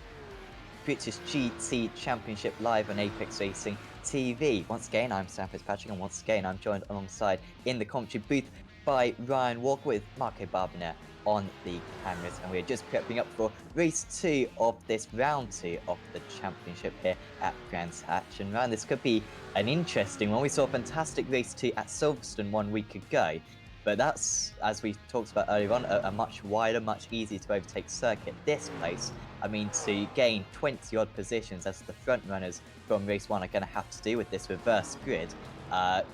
British GT Championship live on Apex Racing TV. Once again, I'm Sam Fitzpatrick, and once again, I'm joined alongside in the commentary booth by Ryan Walker with Marco Barbonet on the cameras, and we're just prepping up for race 2 of this round 2 of the championship here at Brands Hatch. And Ryan, this could be an interesting one. We saw a fantastic race 2 at Silverstone 1 week ago. But that's, as we talked about earlier on, a much wider, much easier to overtake circuit. This place, I mean, to gain 20-odd positions as the front runners from race 1 are going to have to do with this reverse grid,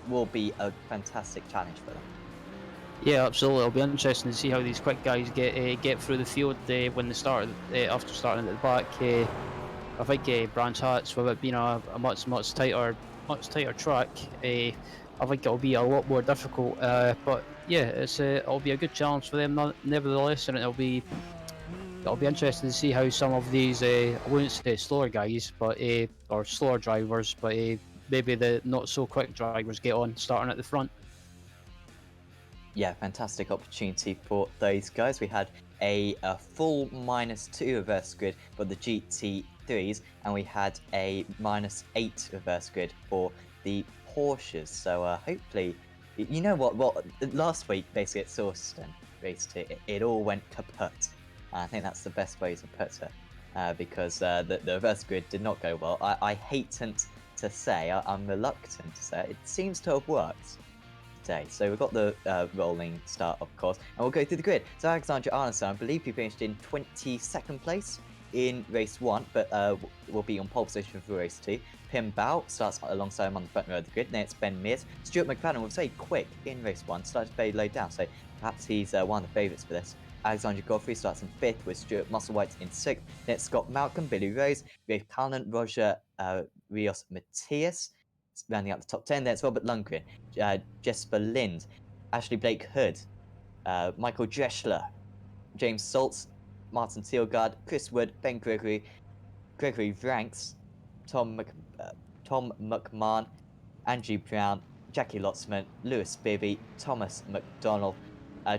will be a fantastic challenge for them. Yeah, absolutely. It'll be interesting to see how these quick guys get through the field when they start after starting at the back. I think Brands Hatch, with it being a much tighter track, I think it'll be a lot more difficult. But yeah, it'll be a good challenge for them, nevertheless, and it'll be interesting to see how some of these I wouldn't say slower guys, but or slower drivers, but maybe the not so quick drivers get on starting at the front. Yeah, fantastic opportunity for those guys. We had a full -2 reverse grid for the GT3s, and we had a -8 reverse grid for the Porsches. So hopefully, you know what last week basically at Silverstone race 2, it all went kaput. I think that's the best way to put it, because the reverse grid did not go well. I hasten to say, I'm reluctant to say, it seems to have worked today. So we've got the rolling start, of course, and we'll go through the grid. So Alexander Arneson, I believe he finished in 22nd place in race 1, but will be on pole position for race 2. Pim Bao starts alongside him on the front row of the grid. Then it's Ben Mears. Stuart McFadden was very quick in race 1, started very low down, so perhaps he's one of the favourites for this. Alexander Godfrey starts in 5th with Stuart Musselwhite in 6th. Then it's Scott Malcolm, Billy Rose, Rafe Callan, Roger Rios Matias, rounding out the top 10. Then it's Robert Lundgren, Jesper Lind, Ashley Blake Hood, Michael Dreschler, James Saltz, Martin Thielgaard, Chris Wood, Ben Gregory, Gregory Vranks, Tom McMahon, Andrew Brown, Jackie Lotzman, Lewis Bibby, Thomas McDonald,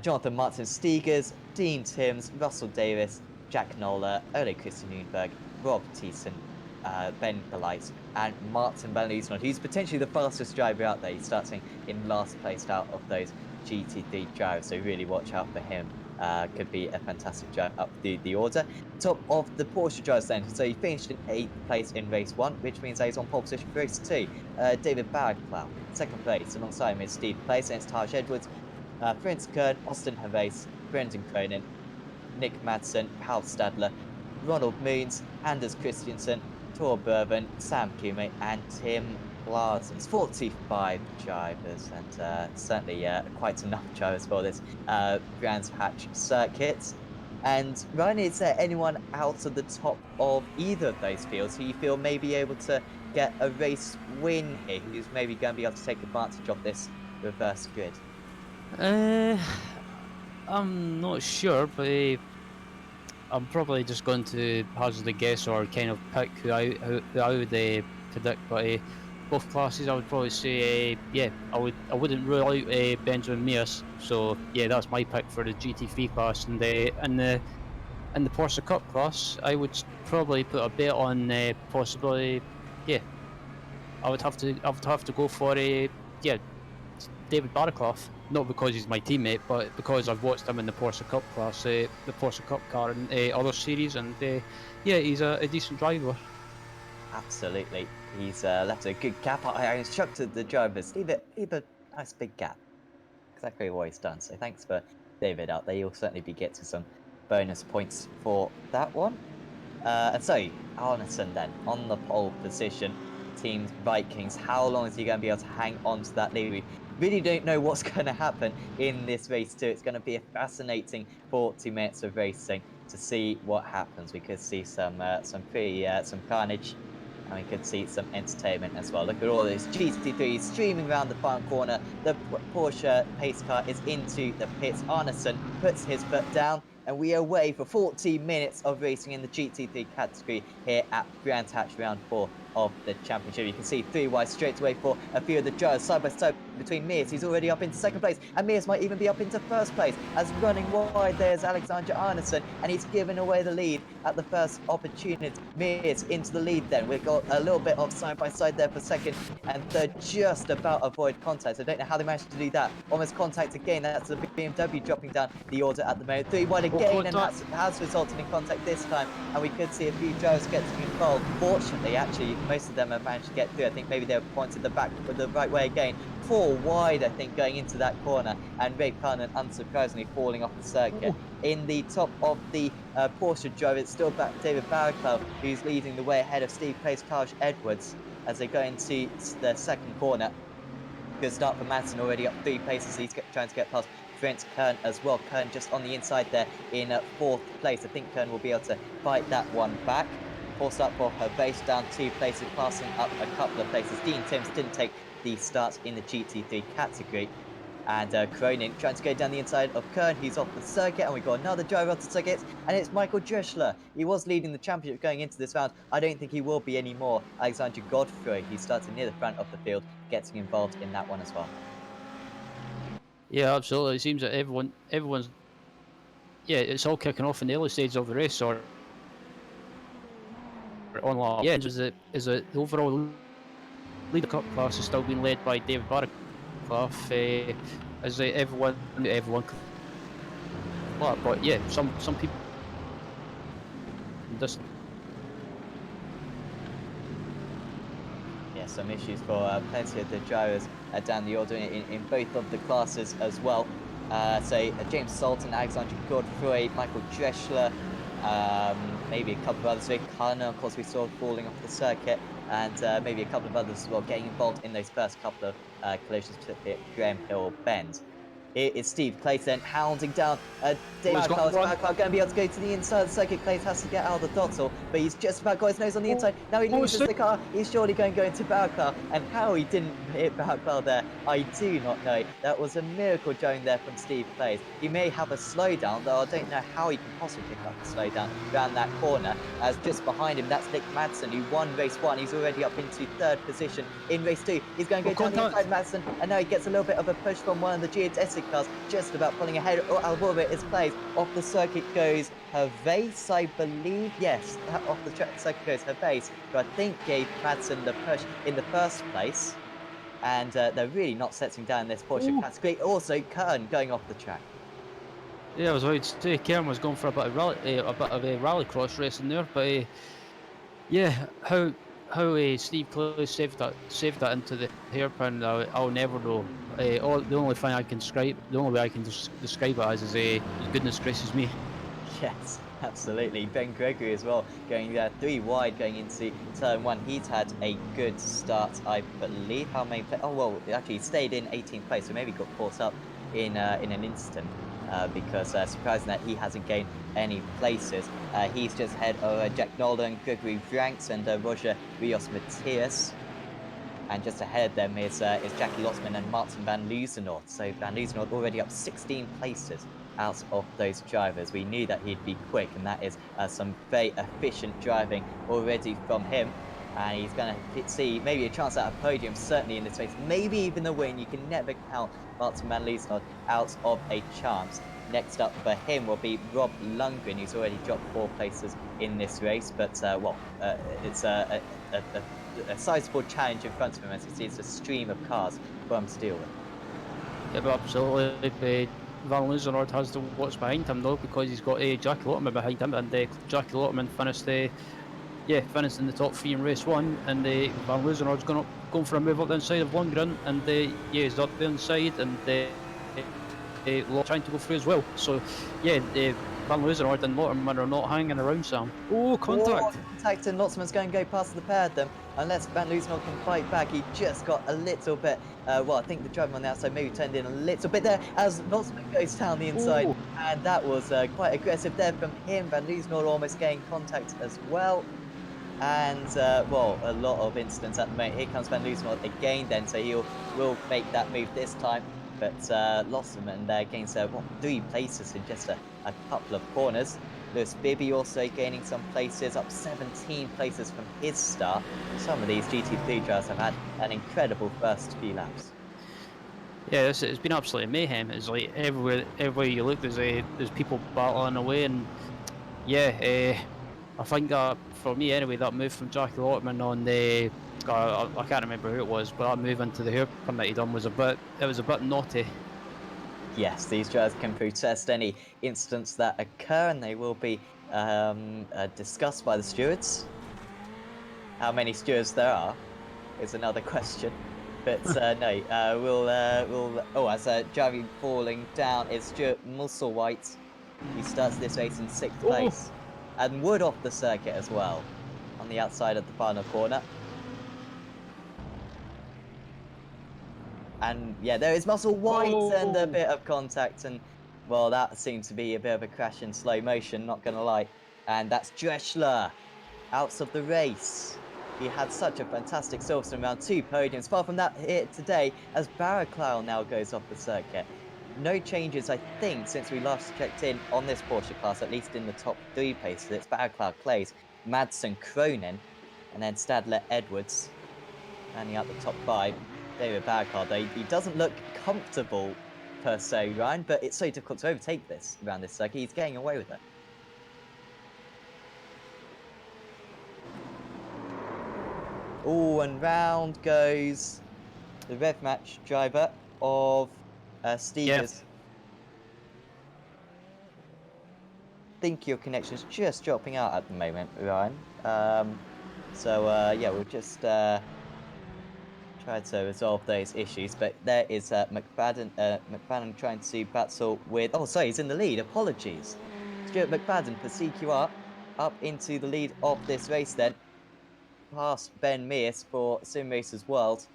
Jonathan Martin Stigers, Dean Timms, Russell Davis, Jack Nola, Ole Christian Nürnberg, Rob Thiessen, Ben Belite, and Martin Van Liesland, who's potentially the fastest driver out there. He's starting in last place out of those GT3 drivers, so really watch out for him. Could be a fantastic drive up the order. Top of the Porsche drivers then, so he finished in 8th place in race 1, which means that he's on pole position for race 2. David Barraclough, 2nd place, alongside him is Steve Place, and it's Taj Edwards, Prince Kern, Austin Hervase, Brendan Cronin, Nick Madsen, Hal Stadler, Ronald Moons, Anders Christiansen, Tor Bourbon, Sam Kume, and Tim Larsen. It's 45 drivers, and certainly quite enough drivers for this Brands Hatch circuit. And Ryan, is there anyone out of the top of either of those fields who you feel may be able to get a race win here, who's maybe going to be able to take advantage of this reverse grid? I'm not sure, but I'm probably just going to hazard a guess or kind of pick who I would predict. But both classes, I would probably say, yeah, I wouldn't rule out Benjamin Mears. So yeah, that's my pick for the GT3 class. And in the Porsche Cup class, I would probably put a bet on possibly, yeah, I would have to go for David Barraclough. Not because he's my teammate, but because I've watched him in the Porsche Cup class, the Porsche Cup car and other series, and yeah, he's a decent driver. Absolutely, he's left a good gap. I instructed the drivers, leave a nice big gap. Exactly what he's done. So thanks for David out there. You'll certainly be getting some bonus points for that one. And so Arneson then on the pole position, Team Vikings. How long is he going to be able to hang on to that lead? We really don't know what's going to happen in this race too. It's going to be a fascinating 40 minutes of racing to see what happens. We could see some carnage, and we could see some entertainment as well. Look at all this GT3 streaming around the final corner. The Porsche pace car is into the pits. Arneson puts his foot down, and we are away for 40 minutes of racing in the GT3 category here at Brands Hatch Round 4 of the championship. You can see 3 wide straight away for a few of the drivers side by side between Mears. He's already up into second place, and Mears might even be up into first place. As running wide, there's Alexander Arneson, and he's given away the lead at the first opportunity. Mears into the lead then. We've got a little bit of side by side there for second and third, just about avoid contact. I don't know how they managed to do that. Almost contact again. That's the BMW dropping down the order at the moment. 3 wide again, and that has resulted in contact this time. And we could see a few drivers getting involved. Fortunately, actually, most of them have managed to get through. I think maybe they were pointed the back the right way again. 4 wide, I think, going into that corner, and Ray Cullen unsurprisingly falling off the circuit. In the top of the Porsche driver, it's still back David Barraclough, who's leading the way ahead of Steve Place, Carl Edwards, as they go into the second corner. Good start for Madsen, already up 3 places. He's trying to get past Trent Kern as well. Kern just on the inside there in 4th place. I think Kern will be able to fight that one back. Forced up for her base, down 2 places, passing up a couple of places. Dean Timms didn't take the start in the GT3 category. And Cronin trying to go down the inside of Kern. He's off the circuit, and we've got another driver off the circuit, and it's Michael Dreschler. He was leading the championship going into this round. I don't think he will be anymore. Alexander Godfrey, he started near the front of the field, getting involved in that one as well. Yeah, absolutely. It seems that everyone's, yeah, it's all kicking off in the early stages of the race, or on. Yeah, is it the overall leader cup class is still being led by David Barraclough, as everyone, but yeah, some people just. Yeah, some issues for plenty of the drivers down the order in both of the classes as well. So James Sultan, Alexander Godfrey, Michael Dreschler, maybe a couple of others. Rick Hanna, of course, we saw falling off the circuit, and maybe a couple of others as well getting involved in those first couple of collisions, particularly at Graham Hill Bend. Here is Steve Clayton hounding down David Barraclough going to be able to go to the inside. The circuit Clayton has to get out of the throttle, but he's just about got his nose on the inside. Now he loses the car. He's surely going to go into Barraclough, and how he didn't hit Barraclough there, I do not know. That was a miracle drone there from Steve Clayton. He may have a slowdown, though I don't know how he can possibly pick up a slowdown around that corner, as just behind him, that's Nick Madsen, who won race 1. He's already up into 3rd position in race 2. He's going to go down the inside Madsen, and now he gets a little bit of a push from one of the GS cars, just about pulling ahead. Albora is placed. Off the circuit goes Hervase, I believe. Yes, off the circuit goes Hervase, who I think gave Madsen the push in the first place. And they're really not settling down this Porsche category. Also, Kern going off the track. Yeah, I was about to say Kern was going for a bit of a rallycross racing there, but yeah, how Steve Clay saved that into the hairpin, I'll never know. The only way I can describe it as is goodness gracious me. Yes, absolutely. Ben Gregory as well, going 3 wide going into turn 1. He's had a good start, I believe. How many? Oh well, actually he stayed in 18th place, so maybe got caught up in an instant. Because surprising that he hasn't gained any places. He's just ahead of Jack Nolan, Gregory Franks, and Roger Rios Matias. And just ahead of them is Jackie Lotzman and Martin Van Luzenoort. So Van Luzenoort already up 16 places out of those drivers. We knew that he'd be quick, and that is some very efficient driving already from him. And he's going to see maybe a chance at a podium, certainly in this race. Maybe even the win. You can never count Martin Van Luzenoort out of a chance. Next up for him will be Rob Lundgren, who's already dropped 4 places in this race. But, it's a sizable challenge in front of him, as you see it's a stream of cars for him to deal with. Yeah, but absolutely. Van Luzenoort has to watch behind him though, because he's got Jackie Lotterman behind him, and Jackie Lotterman finished in the top 3 in race 1, and Van Luzenoort's going for a move up the inside of Lundgren, and he's up the inside, and trying to go through as well. So yeah, Van Luzenoort and Lotterman are not hanging around, Sam. Oh, contact! Contact, and Lotterman's going to go past the pair of them. Unless Van Luzenoort can fight back, he just got a little bit, I think the driver on the outside maybe turned in a little bit there as Lotterman goes down the inside. Ooh. And that was quite aggressive there from him. Van Luzenoort almost getting contact as well. And, a lot of incidents at the moment. Here comes Van Luzenoort again then, so will make that move this time. But Lotterman there gains 3 places in just a couple of corners. Lewis Bibby also gaining some places, up 17 places from his start. Some of these GT3 drivers have had an incredible first few laps. Yeah, it's been absolutely mayhem. It's like everywhere you look, there's people battling away, and yeah, I think that for me anyway, that move from Jackie Lotman on the I can't remember who it was, but that move into the hairpin that he done was a bit naughty. Yes, these drivers can protest any incidents that occur, and they will be discussed by the stewards. How many stewards there are is another question. But no, we'll. Oh, as driving falling down is Stuart Musselwhite. He starts this race in 6th place, and Wood off the circuit as well, on the outside of the final corner. And yeah, there is Musselwhite and a bit of contact, and well, that seemed to be a bit of a crash in slow motion, not gonna lie. And that's Dreschler out of the race. He had such a fantastic Silverstone round, 2 podiums. Far from that here today, as Barraclough now goes off the circuit. No changes, I think, since we last checked in on this Porsche class, at least in the top 3 places. It's Barraclough, Clays, Madsen, Cronin, and then Stadler, Edwards, rounding out the top 5. David Barraclough, though, he doesn't look comfortable per se, Ryan, but it's so difficult to overtake this around this circuit. He's getting away with it. Oh, and round goes the rev match driver of Steegers. I think your connection's just dropping out at the moment, Ryan. Yeah, we'll just try to resolve those issues. But there is McFadden trying to battle with... Oh, sorry, he's in the lead. Apologies. Stuart McFadden for CQR up into the lead of this race then. Past Ben Mears for Sim Racers World,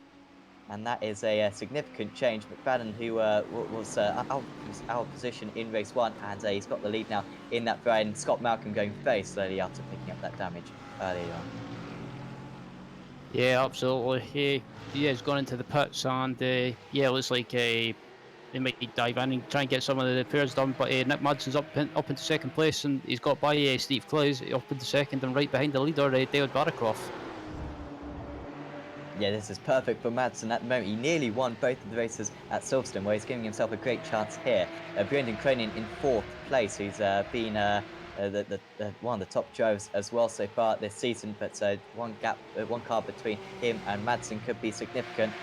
and that is a significant change. McFadden, who was out of position in race 1, and he's got the lead now in that throw, and Scott Malcolm going very slowly after picking up that damage earlier on. Yeah, absolutely. He has gone into the pits, and yeah, it looks like he might dive in and try and get some of the repairs done. But Nick Madsen's up into second place, and he's got by Steve Clays up into second, and right behind the leader, David Barraclough. Yeah, this is perfect for Madsen at the moment. He nearly won both of the races at Silverstone, where he's giving himself a great chance here. Brendan Cronin in 4th place, who's been one of the top drivers as well so far this season, but one car between him and Madsen could be significant.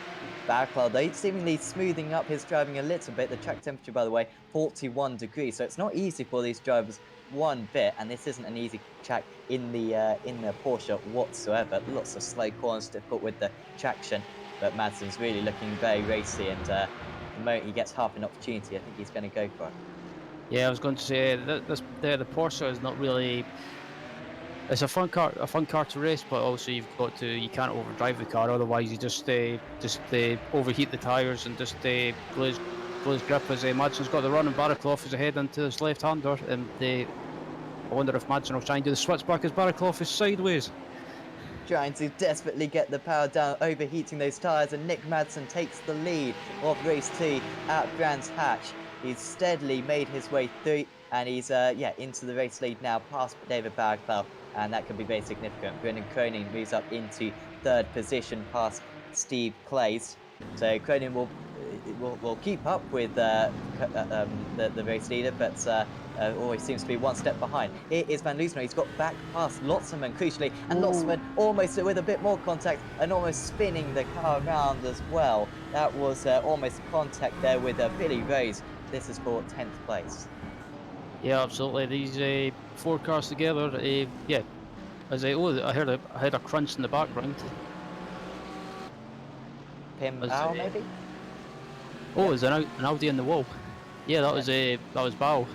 Barraclough, though, seemingly smoothing up his driving a little bit. The track temperature, by the way, 41 degrees, so it's not easy for these drivers one bit, and this isn't an easy track in the Porsche whatsoever. Lots of slow corners, difficult with the traction, but Madsen's really looking very racy, and the moment he gets half an opportunity, I think he's going to go for it. Yeah, I was going to say that the Porsche is not really. It's a fun car to race, but also you can't overdrive the car, otherwise you just overheat the tyres and just lose grip. As Madsen's got the run and Barraclough is ahead into his left-hander, and I wonder if Madsen will try and do the switchback as Barraclough is sideways. Trying to desperately get the power down, overheating those tyres, and Nick Madsen takes the lead of race 2 at Brands Hatch. He's steadily made his way through, and he's into the race lead now, past David Barraclough, and that could be very significant. Brendan Cronin moves up into 3rd position, past Steve Clays. So Cronin will keep up with the race leader, but always seems to be one step behind. Here is Van Looseman. He's got back past Lotzman crucially, and Lotzman almost with a bit more contact and almost spinning the car around as well. That was almost contact there with Billy Rose. This is for 10th place. Yeah, absolutely. These 4 cars together, yeah. As I heard a crunch in the background. Pim Bao, maybe? Oh, there's an Audi in the wall. Yeah, that was Bao.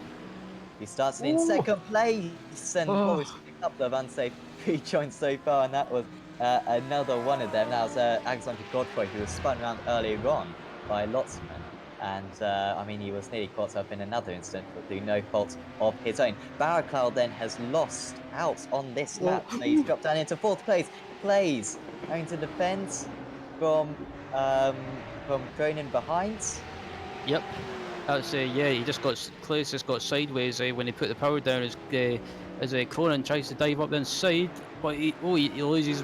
He starts in 2nd place, and always a couple of unsafe rejoins so far, and that was another one of them. That was Alexander Godfrey, who was spun around earlier on by Lotzman. And, I mean, he was nearly caught up in another incident, but through no fault of his own. Barraclough then has lost out on this lap, so he's dropped down into 4th place. Plays going to defend from Cronin behind. Yep. That's yeah. He just got Claes just got sideways when he put the power down. As Cronin tries to dive up the inside, but he loses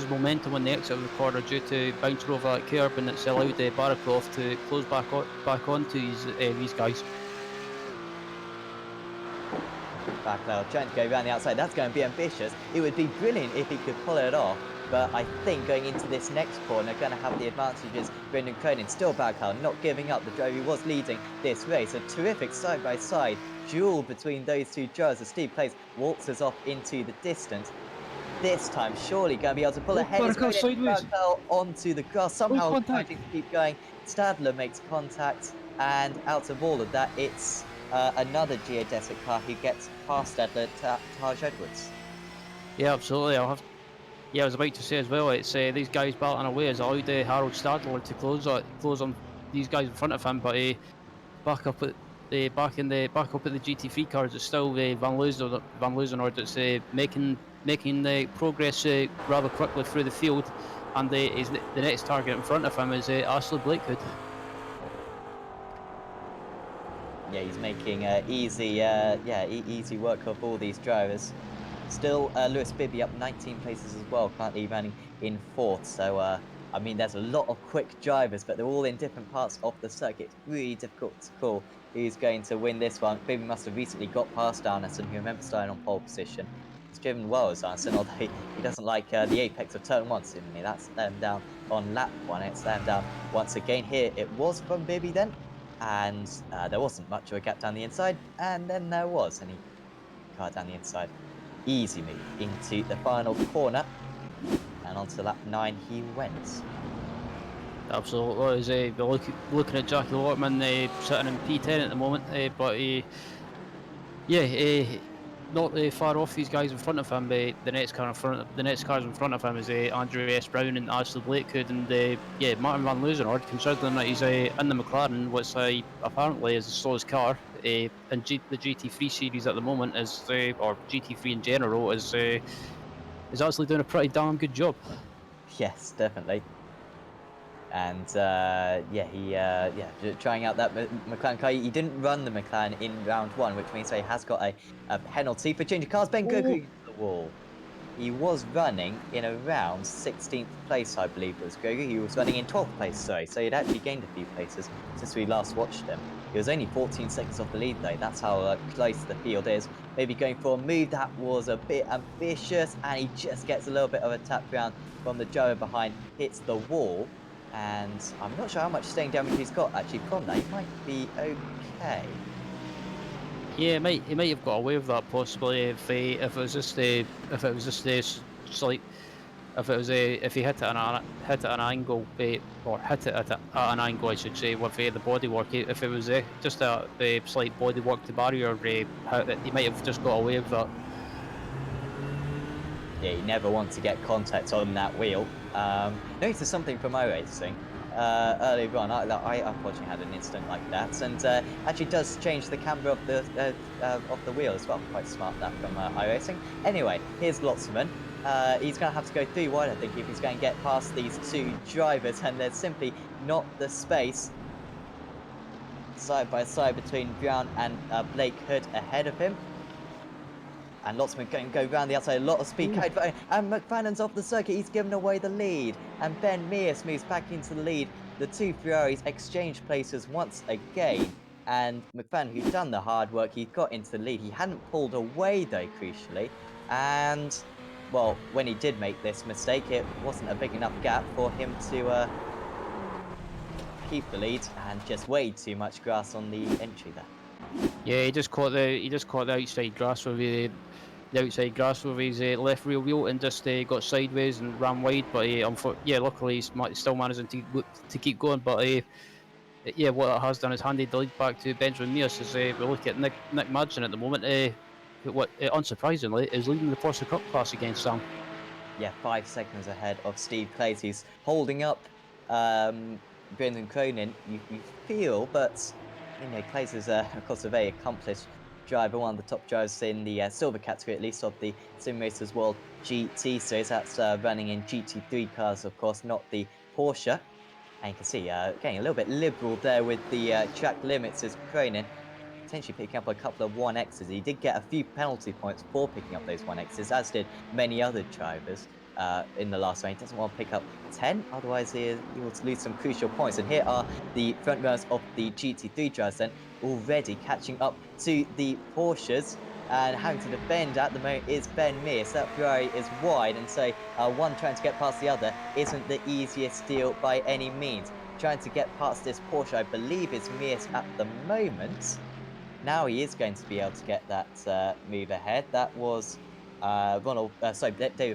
momentum on the exit of the corner due to bouncing over that curb, and it's allowed Barraclough to close back onto these guys. Barclay trying to go around the outside. That's going to be ambitious. It would be brilliant if he could pull it off. But I think going into this next corner, going to have the advantages. Brendan Cronin, still Barclay, not giving up. The driver who was leading this race. A terrific side-by-side duel between those two drivers as Steve Claes waltzes off into the distance. This time, surely going to be able to pull ahead. Barraclough sideways. Barclay onto the grass, somehow contact. managing to keep going. Stadler makes contact, and out of all of that, it's another geodesic car who gets past Stadler, Taj Edwards. Yeah, absolutely. I was about to say as well. It's these guys battling away has allowed Harold Stadler to close on these guys in front of him, but back up at the back up at the GT3 cars. It's still Van Loozenord that's making progress rather quickly through the field, and the next target in front of him is Ashley Blakewood. Yeah, he's making easy work of all these drivers. Still, Lewis Bibby up 19 places as well, currently running in 4th. So, I mean, there's a lot of quick drivers, but they're all in different parts of the circuit. It's really difficult to call who's going to win this one. Bibby must have recently got past Arneson, who remember starting on pole position. He's driven well as Arneson, although he doesn't like the apex of turn 1, seemingly. That's down on lap 1. It's down once again here. It was from Bibby then, and there wasn't much of a gap down the inside, and then there was, and he car down the inside. Easy move into the final corner, and onto lap 9 he went. Absolutely. Looking at Jackie Lortman sitting in P10 at the moment, but not far off these guys in front of him. The next cars in front of him is Andrew S. Brown and Ashley Blakewood, and Martin Van Loozenord, considering that he's in the McLaren, which apparently is the slowest car in the GT3 series at the moment, or GT3 in general, is actually doing a pretty damn good job. Yes, definitely. And trying out that McLaren car. He didn't run the McLaren in round 1, which means he has got a penalty for changing cars. Ben Gregory to the wall. He was running in around 16th place, I believe it was Gregory. He was running in 12th place, sorry. So he'd actually gained a few places since we last watched him. He was only 14 seconds off the lead, though. That's how close the field is. Maybe going for a move that was a bit ambitious, and he just gets a little bit of a tap round from the driver behind, hits the wall. And I'm not sure how much staying damage he's got actually from that. He might be okay. Yeah, he might have got away with that possibly if he hit it at an angle, I should say, with the bodywork. If it was just a slight bodywork to barrier, he might have just got away with that. Yeah, you never want to get contact on that wheel. Noticed something from iRacing earlier on. I unfortunately had an incident like that, and actually does change the camber of the wheel as well. Quite smart that from iRacing. Anyway, here's Lotzman. He's going to have to go through wide, I think, if he's going to get past these two drivers, and there's simply not the space side by side between Brown and Blake Hood ahead of him. And Lotzman going to go round the outside, a lot of speed carried by, and McFadden's off the circuit, he's given away the lead. And Ben Mears moves back into the lead. The two Ferraris exchange places once again. And McFadden, who'd done the hard work, he got into the lead. He hadn't pulled away, though, crucially. And, well, when he did make this mistake, it wasn't a big enough gap for him to keep the lead, and just way too much grass on the entry there. Yeah, he just caught the outside grass with his left rear wheel and just got sideways and ran wide. But luckily he's still managing to keep going. But what it has done is handed the lead back to Benjamin Mears. As we look at Nick Madsen at the moment, unsurprisingly is leading the Porsche Cup class again, Sam. Yeah, 5 seconds ahead of Steve Claes. He's holding up Brendan Cronin, you feel, but Claes is, of course, a very accomplished driver, one of the top drivers in the silver category, at least, of the Sim Racers World GT Series. That's running in GT3 cars, of course, not the Porsche. And you can see getting a little bit liberal there with the track limits as Cronin potentially picking up a couple of 1x's. He did get a few penalty points for picking up those 1x's, as did many other drivers in the last round. He doesn't want to pick up 10, otherwise he will lose some crucial points. And here are the front runners of the GT3 drivers then, already catching up to the Porsches. And having to defend at the moment is Ben Mears. That Ferrari is wide, and so one trying to get past the other isn't the easiest deal by any means. Trying to get past this Porsche, I believe, is Mears at the moment. Now he is going to be able to get that move ahead. That was David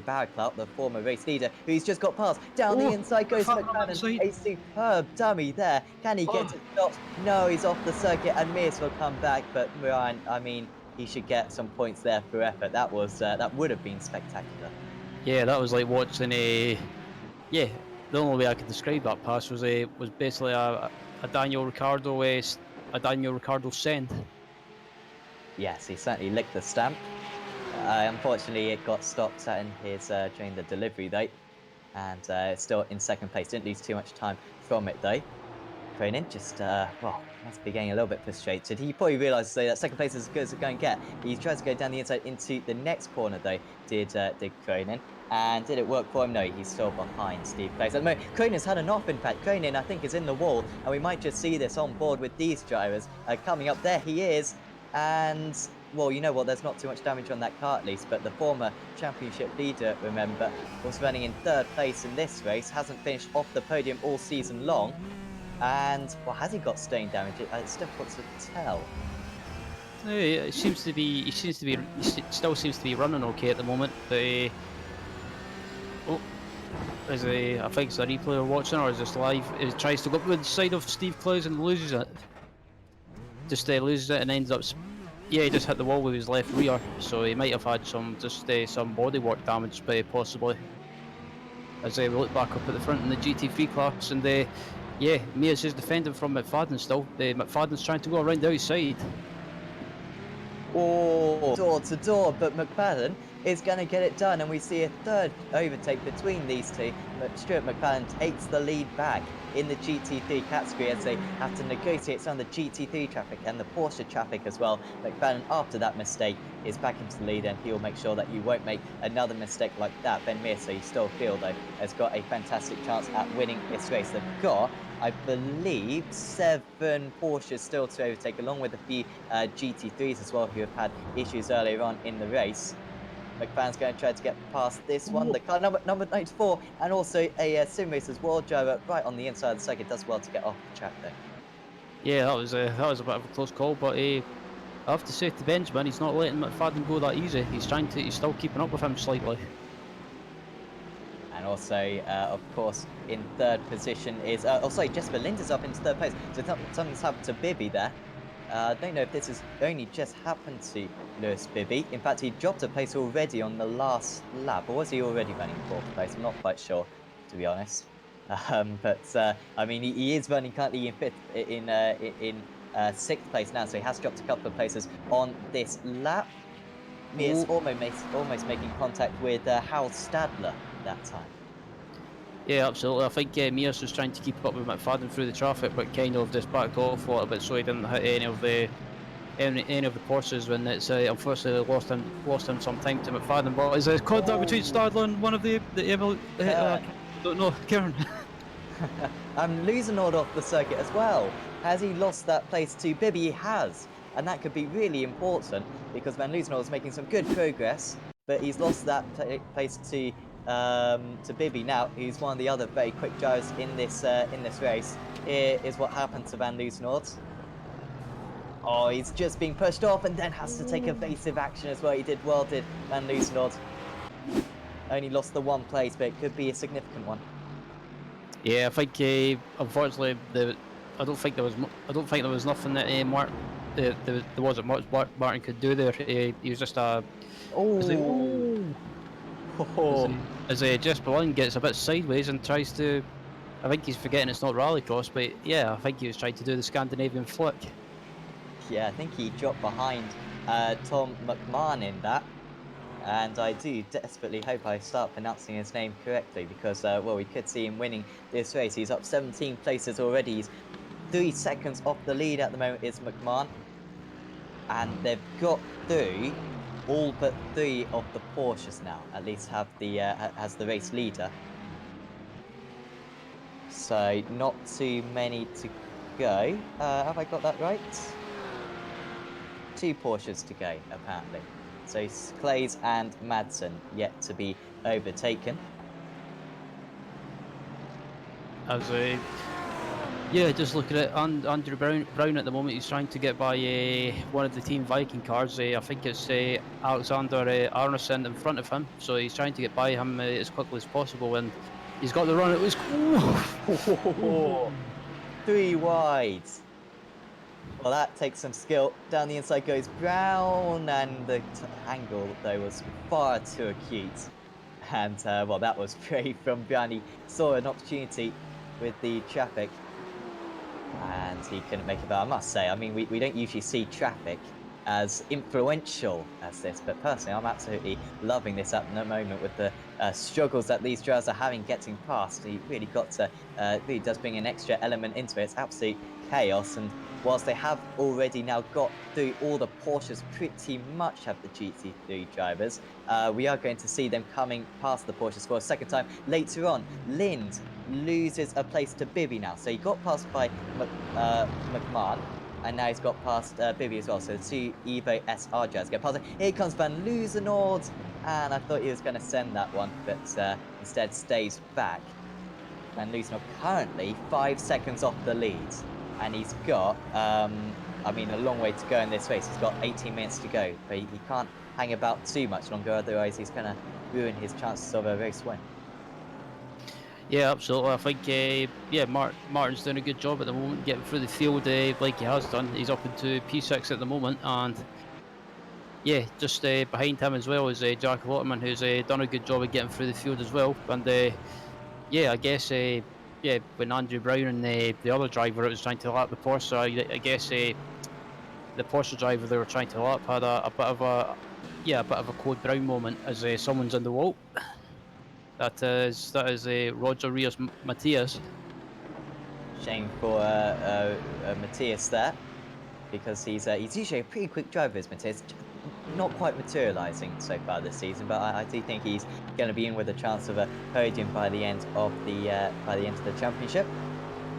Barraclough, the former race leader, who's just got past. Down the inside goes McFadden. A superb dummy there. Can he get it stopped? No, he's off the circuit, and Mears will come back. But Moran, I mean, he should get some points there for effort. That was that would have been spectacular. Yeah, that was like watching a. Yeah, the only way I could describe that pass was basically a Daniel Ricciardo send. Yes, he certainly licked the stamp. Unfortunately, it got stopped in his during the delivery though, and it's still in second place. Didn't lose too much time from it though. Cronin just, well, must be getting a little bit frustrated. He probably realises that second place is as good as it's going to get. He tries to go down the inside into the next corner though, did Cronin. And did it work for him? No, he's still behind Steve Place. At the moment, Cronin's had enough, in fact. Cronin, I think, is in the wall, and we might just see this on board with these drivers coming up. There he is, and well, you know what, there's not too much damage on that car at least, but the former championship leader, remember, was running in third place in this race, hasn't finished off the podium all season long, and, well, has he got stain damage? It's difficult to tell. No, it seems to be. He still seems to be running okay at the moment. But I think it's a replay we're watching, or is this live? He tries to go up the side of Steve Clowes and loses it. Just loses it and ends up. Yeah, he just hit the wall with his left rear, so he might have had some bodywork damage, possibly. As we look back up at the front in the GT3 class, and yeah, Mears is defending from McFadden still. McFadden's trying to go around the outside. Oh, door to door, but McFadden is going to get it done, and we see a third overtake between these two. But Stuart McFadden takes the lead back in the GT3 category as they have to negotiate some of the GT3 traffic and the Porsche traffic as well. McFadden, after that mistake, is back into the lead, and he'll make sure that you won't make another mistake like that. Ben Mears, so you still feel, though, has got a fantastic chance at winning this race. They've got, I believe, 7 Porsches still to overtake, along with a few GT3s as well, who have had issues earlier on in the race. McFadden's going to try to get past this one. The car number 94, and also a Sim Racers World driver right on the inside of the circuit, does well to get off the track there. Yeah, that was a bit of a close call, but I have to say to Benjamin, he's not letting McFadden go that easy. He's still keeping up with him slightly. And also, of course, in third position is, Jesper Lind is up into third place. So something's happened to Bibby there. I don't know if this has only just happened to Lewis Bibby. In fact, he dropped a place already on the last lap, or was he already running fourth place? I'm not quite sure, to be honest. But I mean, he is running currently in sixth place now, so he has dropped a couple of places on this lap. Mears almost making contact with Hal Stadler that time. Yeah, absolutely. I think Mears was trying to keep up with McFadden through the traffic, but kind of just backed off a little bit, so he didn't hit any of the Porsches when it's unfortunately lost him some time to McFadden. But is there contact between Stadler and one of the I don't know, Kieran. Losing order off the circuit as well. Has he lost that place to Bibby? He has, and that could be really important because Van Loosenor is making some good progress, but he's lost that place to Bibby now, who's one of the other very quick drivers in this race. Here is what happened to Van Loosenord. Oh, he's just being pushed off and then has to take evasive action as well. He did well, did Van Loosenord. Only lost the one place, but it could be a significant one. Yeah, I think unfortunately I don't think there was nothing that there wasn't much Martin could do there. He was just as Jesper Lind gets a bit sideways and tries to, I think he's forgetting it's not Rallycross, but yeah, I think he was trying to do the Scandinavian flick. Yeah, I think he dropped behind Tom McMahon in that. And I do desperately hope I start pronouncing his name correctly because, well, we could see him winning this race. He's up 17 places already. He's 3 seconds off the lead at the moment is McMahon. And they've got through all but 3 of the Porsches now, at least have the has the race leader. So not too many to go. Have I got that right? 2 Porsches to go, apparently. So Clays and Madsen yet to be overtaken. As yeah, just looking at Andrew Brown at the moment, he's trying to get by one of the Team Viking cars. I think it's Alexander Arneson in front of him, so he's trying to get by him as quickly as possible, and he's got the run. It was 3 wide. Well, that takes some skill. Down the inside goes Brown, and the angle, though, was far too acute. And, well, that was brave from Brown. He saw an opportunity with the traffic, and he couldn't make it. But I must say, I mean, we don't usually see traffic as influential as this, but personally, I'm absolutely loving this at the moment with the struggles that these drivers are having getting past. He really got to, really does bring an extra element into it. It's absolute chaos, and whilst they have already now got through all the Porsches, pretty much have the GT3 drivers, we are going to see them coming past the Porsches for a second time later on. Lind loses a place to Bibby now, so he got passed by McMahon, and now he's got past Bibby as well. So the 2 Evo SR drivers get past him. Here comes Van Loozenord, and I thought he was going to send that one, but instead stays back. Van Loozenord currently 5 seconds off the lead, and he's got, I mean, a long way to go in this race. He's got 18 minutes to go, but he can't hang about too much longer, otherwise he's going to ruin his chances of a race win. Yeah, absolutely. I think yeah, Martin's doing a good job at the moment getting through the field like he has done. He's up into P6 at the moment, and yeah, just behind him as well is Jack Lotterman, who's done a good job of getting through the field as well. And yeah, I guess yeah, when Andrew Brown and the other driver was trying to lap the Porsche, I guess the Porsche driver they were trying to lap had a bit of a Code Brown moment as someone's in the wall. That is Roger Rios Matias. Shame for Matthias there, because he's usually a pretty quick driver, is Matthias. Not quite materialising so far this season, but I do think he's going to be in with a chance of a podium by the end of the championship.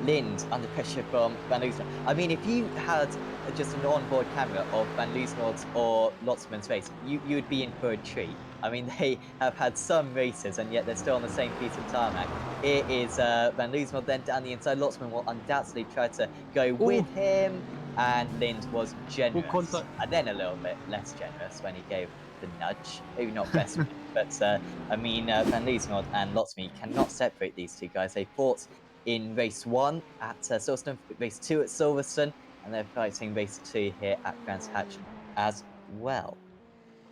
Lind under pressure from Van Loozenord. I mean, if you had just an onboard camera of Van Loozenord's or Lotsman's race, you would be in for a treat. I mean, they have had some races, and yet they're still on the same piece of tarmac. Here is Van Loozenord, then down the inside. Lotsman will undoubtedly try to go with him, and Lind was generous. And then a little bit less generous when he gave the nudge. Maybe not best, but I mean, Van Loozenord and Lotsman, you cannot separate these two guys. They fought in race 1 at Silverstone, race 2 at Silverstone, and they're fighting race 2 here at Brands Hatch as well.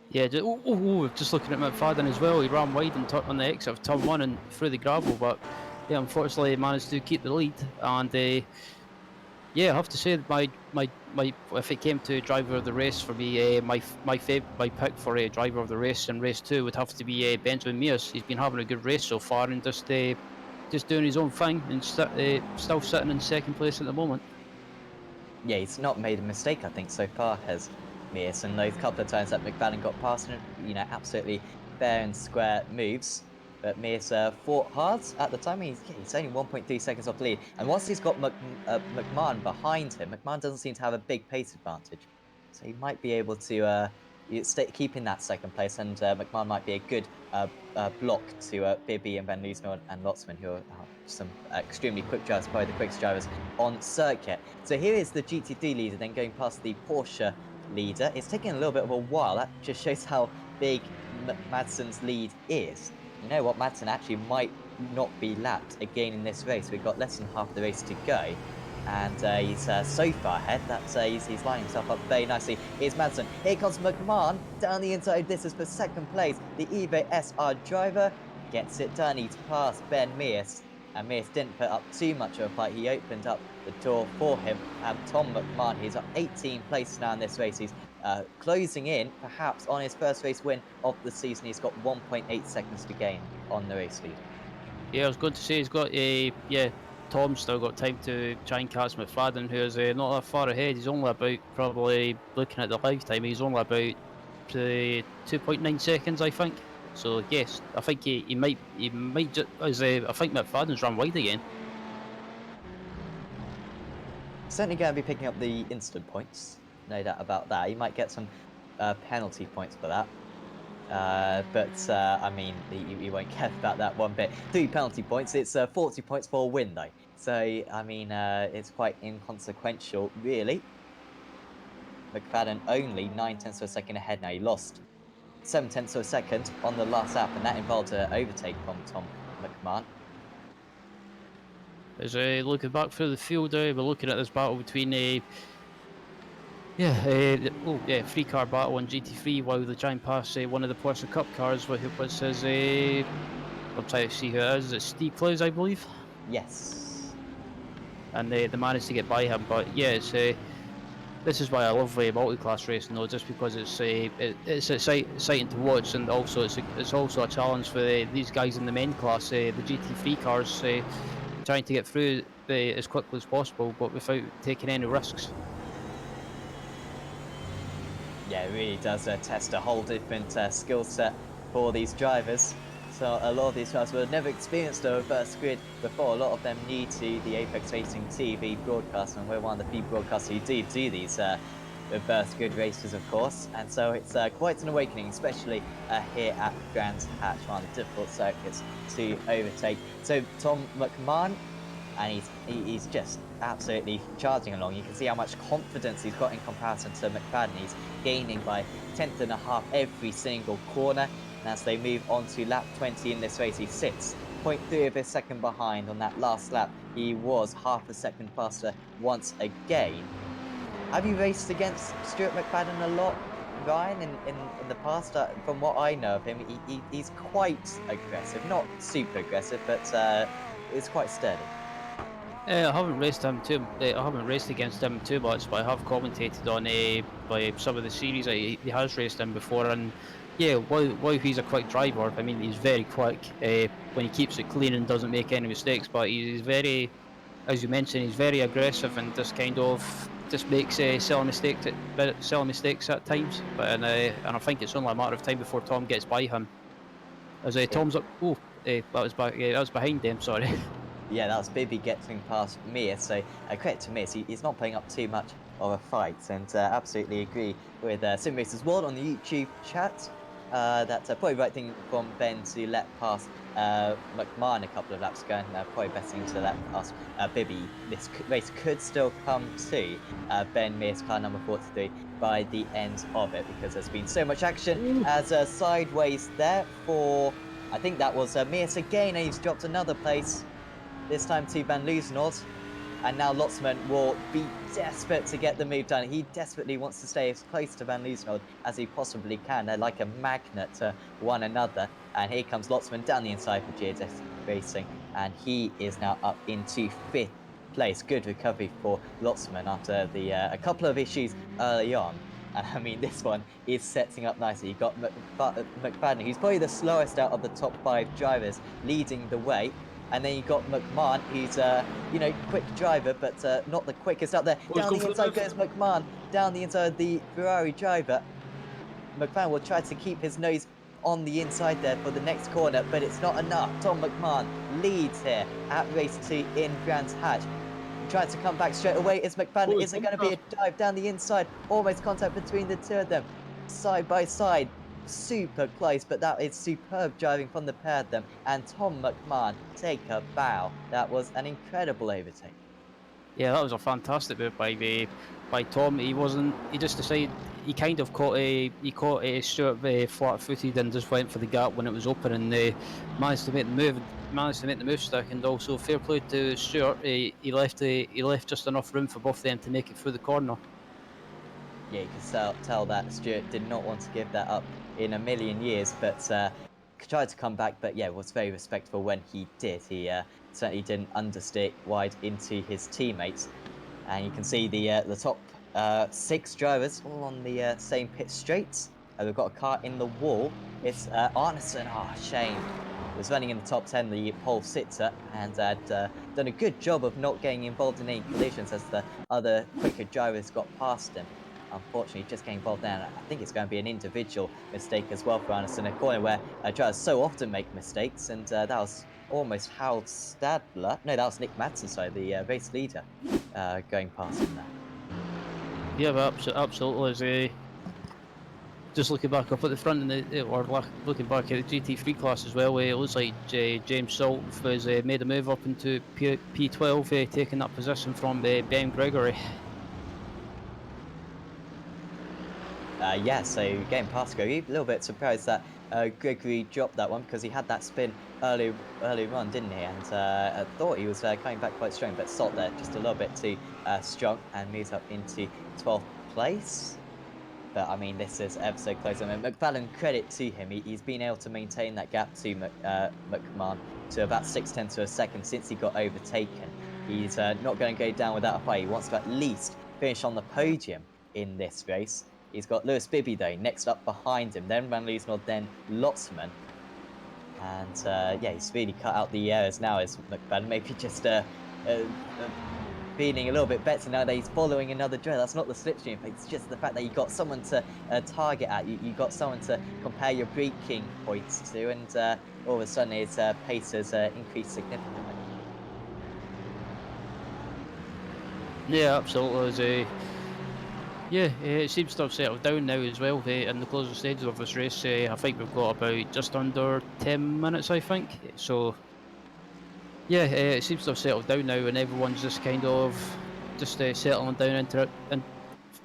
Yeah, just looking at McFadden as well. He ran wide on the exit of turn 1 and through the gravel, but yeah, unfortunately, he managed to keep the lead. And yeah, I have to say that my if it came to driver of the race for me, my pick for a driver of the race in race 2 would have to be Benjamin Mears. He's been having a good race so far and just doing his own thing and still sitting in second place at the moment. Yeah, he's not made a mistake, I think, so far, has Mears. And those couple of times that McFadden got past him, you know, absolutely fair and square moves. But Mears fought hard at the time. He's only 1.3 seconds off the lead. And once he's got McMahon behind him, McMahon doesn't seem to have a big pace advantage. So he might be able to keep in that second place, and McMahon might be a good block to Bibby and Van Loozenord and Lotsman, who are some extremely quick drivers, probably the quickest drivers on circuit. So here is the GT3 leader, then going past the Porsche leader. It's taking a little bit of a while. That just shows how big Madsen's lead is. You know what? Madsen actually might not be lapped again in this race. We've got less than half the race to go. And he's so far ahead that he's lining himself up very nicely. Here's Madsen. Here comes McMahon down the inside. This is for second place. The Evo SR driver gets it done. He's past Ben Mears. And Mears didn't put up too much of a fight. He opened up the door for him. And Tom McMahon, he's up 18 places now in this race. He's closing in, perhaps on his first race win of the season. He's got 1.8 seconds to gain on the race lead. Yeah, I was going to say he's got Tom's still got time to try and catch McFadden, who is not that far ahead. He's only about, probably looking at the lifetime, he's only about 2.9 seconds, I think. So yes, I think he might just I think McFadden's run wide again. Certainly going to be picking up the instant points, no doubt about that. He might get some penalty points for that. But I mean, he won't care about that one bit. 3 penalty points, it's 40 points for a win though. So, I mean, it's quite inconsequential, really. McFadden only 9/10 of a second ahead now. He lost 7/10 of a second on the last lap, and that involved an overtake from Tom McMahon. As looking back through the field, we're looking at this battle between free car battle on GT3 while they try and pass one of the Porsche Cup cars, which is I'm trying to see who it is. It's Steve Close, I believe. Yes. And they managed to get by him, but yeah, it's this is why I love multi-class racing, though, just because it's exciting to watch, and also it's also a challenge for these guys in the main class, the GT3 cars, trying to get through as quickly as possible, but without taking any risks. Yeah, it really does test a whole different skill set for these drivers. So a lot of these drivers have never experienced a reverse grid before. A lot of them new to the Apex Racing TV broadcast, and we're one of the few broadcasters who do these reverse grid races, of course. And so it's quite an awakening, especially here at Brands Hatch, one of the difficult circuits to overtake. So Tom McMahon, and he's just absolutely charging along. You can see how much confidence he's got in comparison to McFadden. He's gaining by 1/10 and a half every single corner. And as they move on to lap 20 in this race, he sits 0.3 of a second behind on that last lap. He was half a second faster once again. Have you raced against Stuart McFadden a lot, Ryan, in the past? From what I know of him, he's quite aggressive. Not super aggressive, but it's quite sturdy. I haven't raced against him too much, but I have commentated on by some of the series that he has raced in before, and yeah, while he's a quick driver, I mean he's very quick when he keeps it clean and doesn't make any mistakes. But he's very, as you mentioned, he's very aggressive and just makes silly mistakes at times. And I think it's only a matter of time before Tom gets by him. As Tom's up, that was behind them. Sorry. Yeah, that was Bibby getting past Mir, so credit to Mir. He's not putting up too much of a fight, and absolutely agree with Sim Racers World on the YouTube chat. That's probably the right thing from Ben to let past McMahon a couple of laps ago, and probably best thing to let past Bibby. This race could still come to Ben Mir's car number 43 by the end of it, because there's been so much action. As sideways there for, I think that was Mears again, and he's dropped another place. This time to Van Loosenholt, and now Lotsman will be desperate to get the move done. He desperately wants to stay as close to Van Loosenholt as he possibly can. They're like a magnet to one another. And here comes Lotsman down the inside for GS Racing, and he is now up into 5th place. Good recovery for Lotsman after a couple of issues early on. And I mean, this one is setting up nicely. You've got McFadden, who's probably the slowest out of the top 5 drivers, leading the way. And then you've got McMahon, who's quick driver, but not the quickest out there. Down the inside goes McMahon, down the inside of the Ferrari driver. McMahon will try to keep his nose on the inside there for the next corner, but it's not enough. Tom McMahon leads here at race 2 in Brands Hatch. Trying to come back straight away is McFadden. Is it going to be a dive down the inside? Almost contact between the two of them, side by side. Super close, but that is superb driving from the pair of them. And Tom McMahon take a bow. That was an incredible overtake. Yeah, that was a fantastic move by Tom. He just decided he kind of caught Stuart flat-footed and just went for the gap when it was open, and managed to make the move stick. And also fair play to Stuart. He left just enough room for both of them to make it through the corner. Yeah, you can tell that Stuart did not want to give that up in a million years, but tried to come back, but yeah, was very respectful when he did. He certainly didn't understeer wide into his teammates. And you can see the top 6 drivers all on the same pit straight. We've got a car in the wall. It's Arneson. Oh, shame. Was running in the top 10, the pole sitter, and had done a good job of not getting involved in any collisions as the other quicker drivers got past him. Unfortunately, just getting involved there. I think it's going to be an individual mistake as well for Arneson, a corner where drivers so often make mistakes, and that was almost Hal Stadler. No, that was Nick Madsen, sorry, the race leader, going past him there. Yeah, but absolutely. Just looking back up at the front, looking back at the GT3 class as well, it looks like James Salt has made a move up into P12, taking that position from Ben Gregory. Yeah, so getting past Gregory, a little bit surprised that Gregory dropped that one because he had that spin early on, didn't he? And I thought he was coming back quite strong, but Salt there just a little bit too strong and moves up into 12th place. But I mean, this is ever so close. I mean, McFadden, credit to him, he's been able to maintain that gap to McMahon to about 6/10 of a second since he got overtaken. He's not going to go down without a fight. He wants to at least finish on the podium in this race. He's got Lewis Bibby, though, next up behind him, then Van Leesnord, then Lotzman. And yeah, he's really cut out the errors now as McFadden. Maybe just feeling a little bit better now that he's following another driver. That's not the slipstream, but it's just the fact that you got someone to target at. You got someone to compare your braking points to, and all of a sudden his pace has increased significantly. Yeah, absolutely. It seems to have settled down now as well in the closing stages of this race. I think we've got about just under 10 minutes, I think. So, yeah, it seems to have settled down now, and everyone's just kind of settling down into it and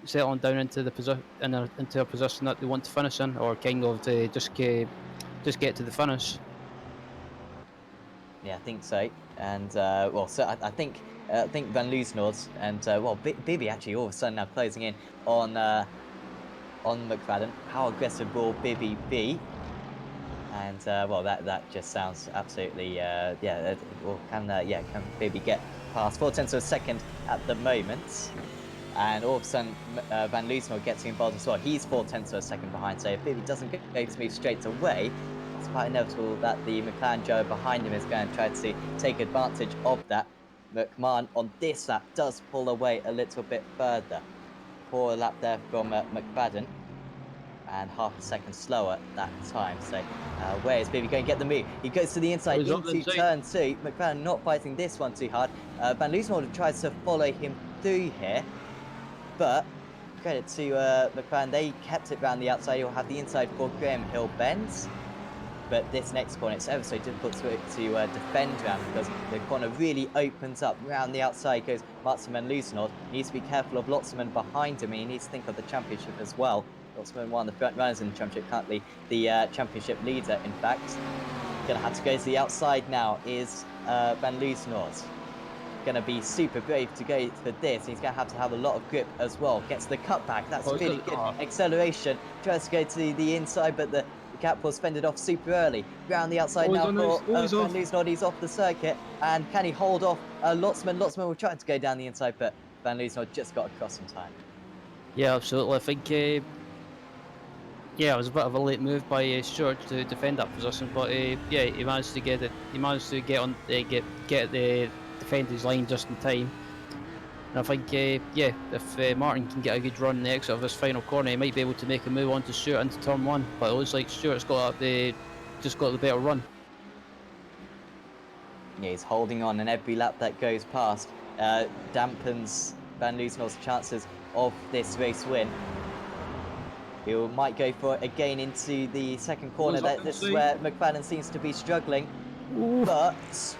settling down into the into a position that they want to finish in, or kind of to just get to the finish. Yeah, I think so. And well, so I think Van Leesnord and well, Bibby actually all of a sudden now closing in on McFadden. How aggressive will Bibby be? And well, that just sounds absolutely yeah. Well, can Bibby get past 4/10 of a second at the moment? And all of a sudden, Van Leesnord gets involved as well. He's 4/10 of a second behind. So if Bibby doesn't go to move straight away, it's quite inevitable that the McLaren driver behind him is going to try to take advantage of that. McMahon on this lap does pull away a little bit further. Poor lap there from McFadden. And half a second slower that time. So where is Bibby going to get the move? He goes to the inside into turn 2. McFadden not fighting this one too hard. Van Leesnord tries to follow him through here. But credit to McFadden, they kept it round the outside. He'll have the inside for Graham Hill bends. But this next corner, it's ever so difficult to defend around because the corner really opens up. Round the outside goes Martin Van Leesnord. He needs to be careful of Lotzman behind him. He needs to think of the championship as well. Lotzman, one of the front runners in the championship, currently the championship leader, in fact. Going to have to go to the outside now is Van Leesnord. Going to be super brave to go for this. He's going to have a lot of grip as well. Gets the cutback. That's really good acceleration. Tries to go to the inside, but the gap was fended off super early. Round the outside now for Van Leesnord. He's off the circuit. And can he hold off Lotzman? Lotzman will try to go down the inside, but Van Leesnord just got across in time. Yeah, absolutely. I think yeah, it was a bit of a late move by Stewart to defend that position, but yeah, he managed to get it. He managed to defend his line just in time. And I think yeah, if Martin can get a good run in the exit of this final corner, he might be able to make a move on to Stewart into turn 1. But it looks like Stewart's got the better run. Yeah, he's holding on, and every lap that goes past dampens Van Leesnord's chances of this race win. He might go for it again into the second corner. This is where McFadden seems to be struggling. Ooh. But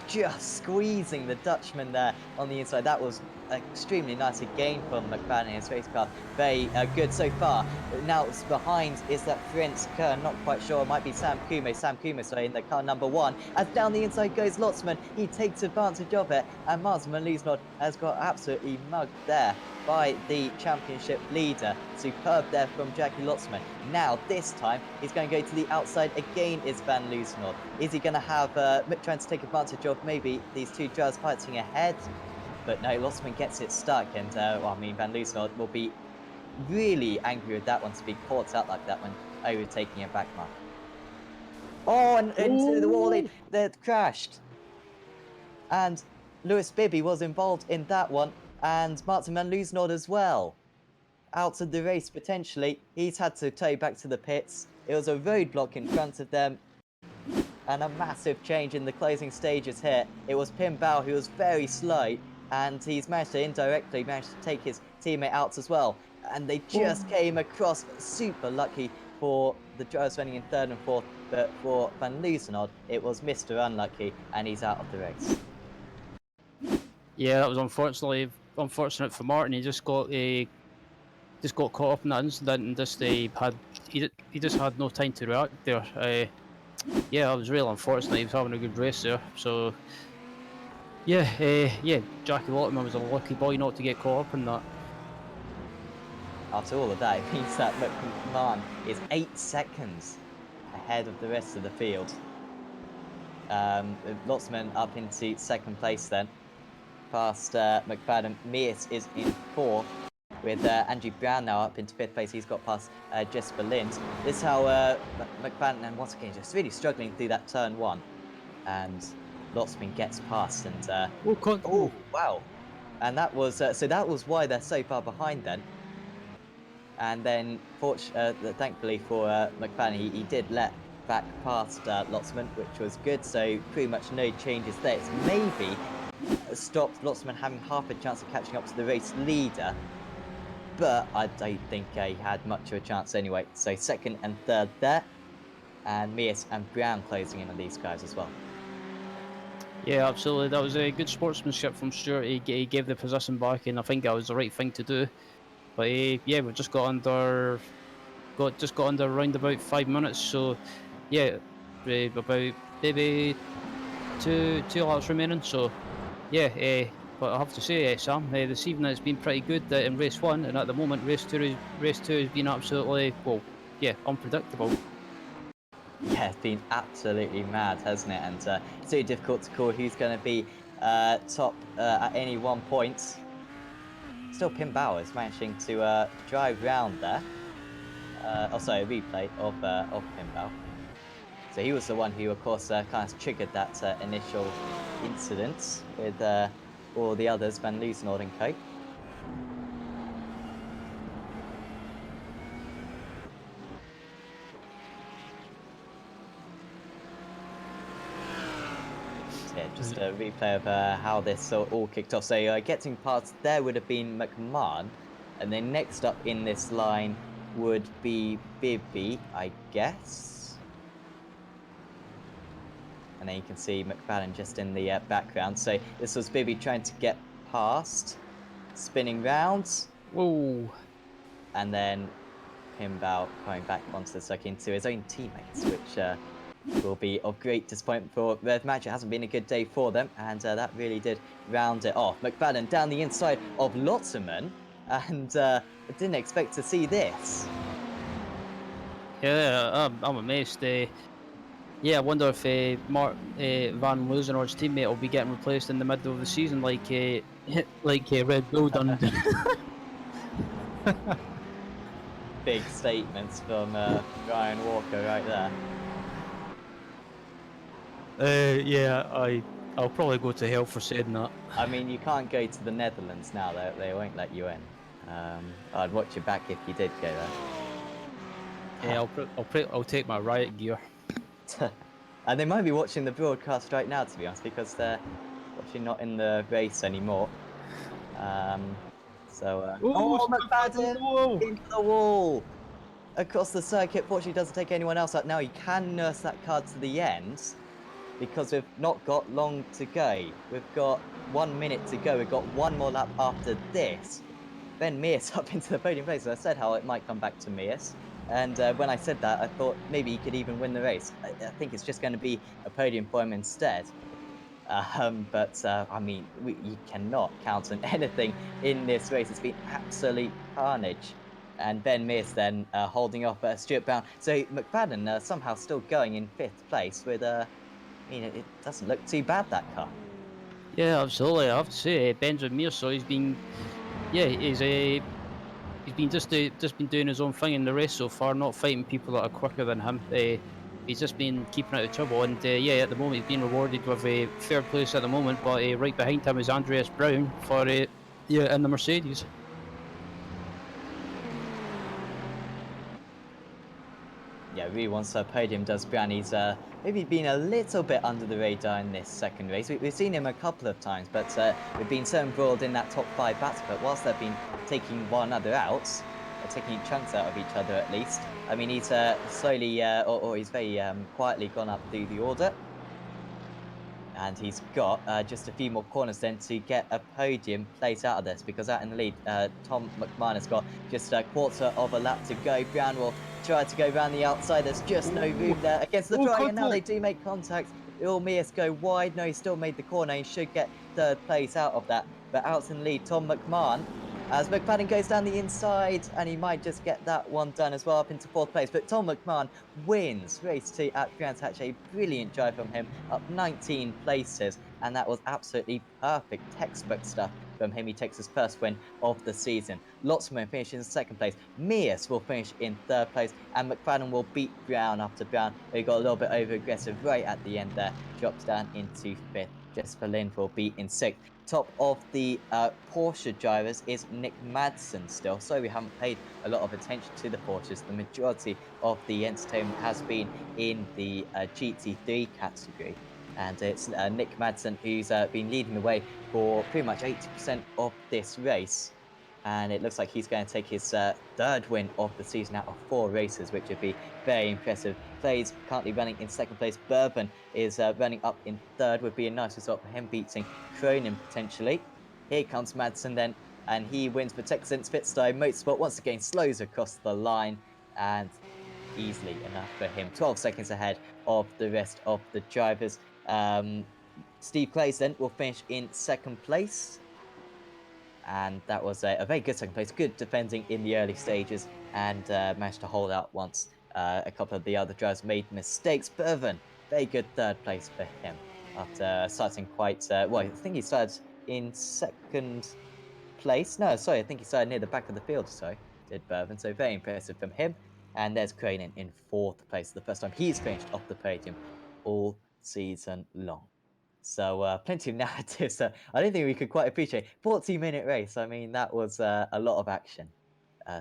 just squeezing the Dutchman there on the inside. That was extremely nice again from McFadden in his race car. Very good so far. Now it's behind is that Prince Kern. Not quite sure. It might be Sam Kume. Sorry, in the car number 1. As down the inside goes Lotzman. He takes advantage of it. And Martin Van Leesnord has got absolutely mugged there by the championship leader. Superb there from Jackie Lotzman. Now, this time, he's going to go to the outside again is Van Leesnord. Is he going to have trying to take advantage of maybe these two drivers fighting ahead? but no, Lotsman gets it stuck, and well, I mean, Van Loosenholt will be really angry with that one to be caught out like that when overtaking a back mark. Oh, and into the wall, they'd crashed. And Lewis Bibby was involved in that one, and Martin Van Loosenholt as well. Out of the race, potentially. He's had to tow back to the pits. It was a roadblock in front of them, and a massive change in the closing stages here. It was Pim Bao who was very slow, and he's managed to indirectly take his teammate out as well. And they just came across, super lucky for the drivers running in third and fourth, but for Van Loosenholt, it was Mr. Unlucky, and he's out of the race. Yeah, that was unfortunate for Martin. He just got caught up in that incident and just he just had no time to react there. Yeah, it was real unfortunate. He was having a good race there. So yeah, Jackie Lotterman was a lucky boy not to get caught up in that. After all of that, it means that McMahon is 8 seconds ahead of the rest of the field. Lotsman up into second place then, past McFadden. Mears is in fourth, with Angie Brown now up into fifth place. He's got past Jesper Lind. This is how McFadden, and once again, just really struggling through that turn one. And Lotsman gets past, and oh wow, and that was so that was why they're so far behind then. And then, thankfully for McFadden, he did let back past Lotsman, which was good. So pretty much no changes there. It's maybe stopped Lotsman having half a chance of catching up to the race leader, but I don't think he had much of a chance anyway. So second and third there, and Mears and Brown closing in on these guys as well. Yeah, absolutely. That was a good sportsmanship from Stuart. He gave the position back, and I think that was the right thing to do. But yeah, we just got under around about 5 minutes. So yeah, about maybe two laps remaining. So yeah, but I have to say, Sam, this evening it's been pretty good in race one, and at the moment race two has been absolutely unpredictable. Yeah, it's been absolutely mad, hasn't it? And it's really difficult to call who's going to be top at any one point. Still, Pim Bowers managing to drive round there. Also, a replay of Pim Bao. So he was the one who, of course, kind of triggered that initial incident with all the others, Van Loosenholt and co. Yeah, just a replay of how this all kicked off. So getting past there would have been McMahon, and then next up in this line would be Bibby, I guess. And then you can see McFadden just in the background. So this was Bibby trying to get past, spinning round. Whoa! And then Pim Bao coming back onto the circuit into his own teammates, which will be of great disappointment for Red Match. It hasn't been a good day for them, and that really did round it off. McFadden down the inside of Lotterman, and I didn't expect to see this. Yeah, I'm amazed. Yeah, I wonder if Van Loosenhoort's teammate will be getting replaced in the middle of the season, like Red Bull done. Big statements from Ryan Walker right there. Yeah, I'll probably go to hell for saying that. I mean, you can't go to the Netherlands now; they won't let you in. I'd watch your back if you did go there. Yeah, I'll take my riot gear. And they might be watching the broadcast right now, to be honest, because they're actually not in the race anymore. McFadden into the wall! Across the circuit, fortunately doesn't take anyone else out. Now he can nurse that card to the end, because we've not got long to go. We've got 1 minute to go. We've got one more lap after this. Ben Mears up into the podium place. So I said how it might come back to Mears. And when I said that, I thought maybe he could even win the race. I think it's just going to be a podium for him instead. But I mean, you cannot count on anything in this race. It's been absolute carnage. And Ben Mears then holding off Stuart Brown. So McFadden somehow still going in 5th place with, it doesn't look too bad, that car. Yeah, absolutely. I have to say, Benjamin Mearso, he's been, yeah, he's been just been doing his own thing in the race so far, not fighting people that are quicker than him. He's just been keeping out of trouble, and yeah, at the moment he's being rewarded with a third place at the moment. But right behind him is Andreas Brown for yeah, in the Mercedes. Yeah, really wants a podium, does Brown. He's maybe been a little bit under the radar in this second race. We've seen him a couple of times, but we've been so embroiled in that top 5 battle. But whilst they've been taking one another out, taking chunks out of each other at least, I mean, he's slowly, or he's very quietly gone up through the order. And he's got just a few more corners then to get a podium place out of this, because out in the lead, Tom McMahon has got just a quarter of a lap to go. Brown will try to go around the outside. There's just no room there against the dry, and now they do make contact. Will Mears go wide? No, he still made the corner. He should get third place out of that. But out in the lead, Tom McMahon, as McFadden goes down the inside, and he might just get that one done as well, up into 4th place. But Tom McMahon wins race 2 at Brands Hatch. A brilliant drive from him, up 19 places, and that was absolutely perfect textbook stuff from him. He takes his first win of the season. Lotsman finishes in 2nd place. Mears will finish in 3rd place, and McFadden will beat Brown after Brown, who got a little bit over aggressive right at the end there, drops down into 5th. Jesper Lind will be in 6th. Top of the Porsche drivers is Nick Madsen still, so we haven't paid a lot of attention to the Porsches. The majority of the entertainment has been in the GT3 category, and it's Nick Madsen who's been leading the way for pretty much 80% of this race. And it looks like he's going to take his 3rd win of the season out of 4 races, which would be very impressive. Clay's currently running in 2nd place. Bourbon is running up in 3rd. Would be a nice result for him, beating Cronin potentially. Here comes Madsen then, and he wins for Texans. Fitstone Motorsport once again slows across the line, and easily enough for him. 12 seconds ahead of the rest of the drivers. Steve Clays then will finish in 2nd place, and that was a very good 2nd place. Good defending in the early stages, and managed to hold out once a couple of the other drivers made mistakes. Bourbon, very good 3rd place for him after starting quite well. I think he started in 2nd place. No, sorry, I think he started near the back of the field. So did Bourbon. So very impressive from him. And there's Cronin in 4th place, the first time he's finished off the podium all season long. So plenty of narratives. I don't think we could quite appreciate 40-minute race. I mean, that was a lot of action.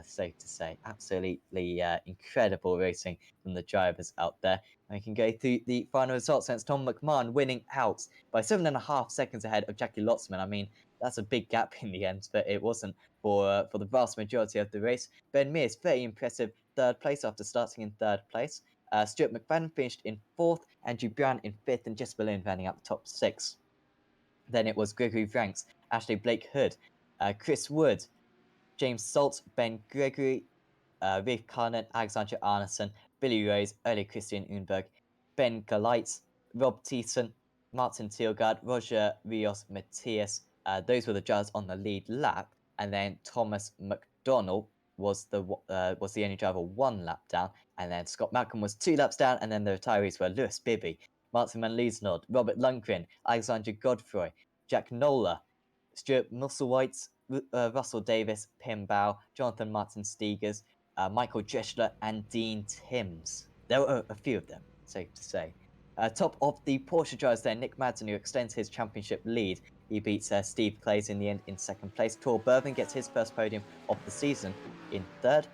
Safe to say, absolutely incredible racing from the drivers out there. And we can go through the final results. And it's Tom McMahon winning out by 7.5 seconds ahead of Jackie Lotzman. I mean, that's a big gap in the end, but it wasn't for the vast majority of the race. Ben Mears, very impressive 3rd place after starting in 3rd place. Stuart McFadden finished in 4th, Andrew Brown in 5th, and Jesper Lind rounding out the top 6. Then it was Gregory Franks, Ashley Blake Hood, Chris Wood, James Salt, Ben Gregory, Viv Carnan, Alexander Arneson, Billy Rose, Ole Christian Unberg, Ben Galites, Rob Thiessen, Martin Thielgaard, Roger Rios, Matthias. Those were the drivers on the lead lap, and then Thomas McDonnell was the only driver 1 lap down, and then Scott Malcolm was 2 laps down, and then the retirees were Lewis Bibby, Martin Van Liesnod, Robert Lundgren, Alexander Godfrey, Jack Nola, Stuart Musselwhite, Russell Davis, Pim Bow, Jonathan Martin Stegers, Michael Dreschler, and Dean Timms. There were a few of them, safe to say. Top of the Porsche drivers there, Nick Madsen, who extends his championship lead. He beats Steve Clays in the end in 2nd place. Tor Bourbon gets his first podium of the season in 3rd.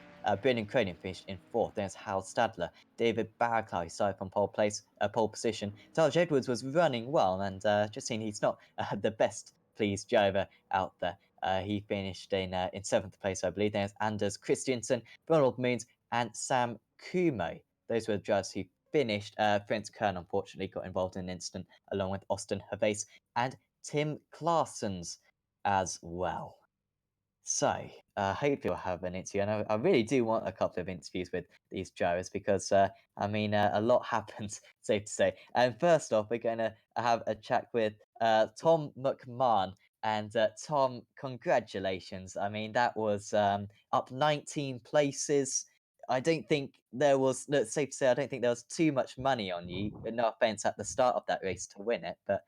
Brendan Cronin finished in 4th. There's Hal Stadler, David Barraclough, who started from pole position. Taj Edwards was running well, and just seen he's not the best pleased driver out there. He finished in 7th place, I believe. There's Anders Christiansen, Ronald Moons, and Sam Kumo. Those were the drivers who finished. Franz Kern, unfortunately, got involved in an incident along with Austin Hervase and Tim Claessens as well. So, hopefully we'll have an interview. And I really do want a couple of interviews with these drivers because, I mean, a lot happens, safe to say. And first off, we're going to have a chat with Tom McMahon. And Tom, congratulations. I mean, that was up 19 places. I don't think there was, no, it's safe to say, I don't think there was too much money on you. No offense at the start of that race to win it, but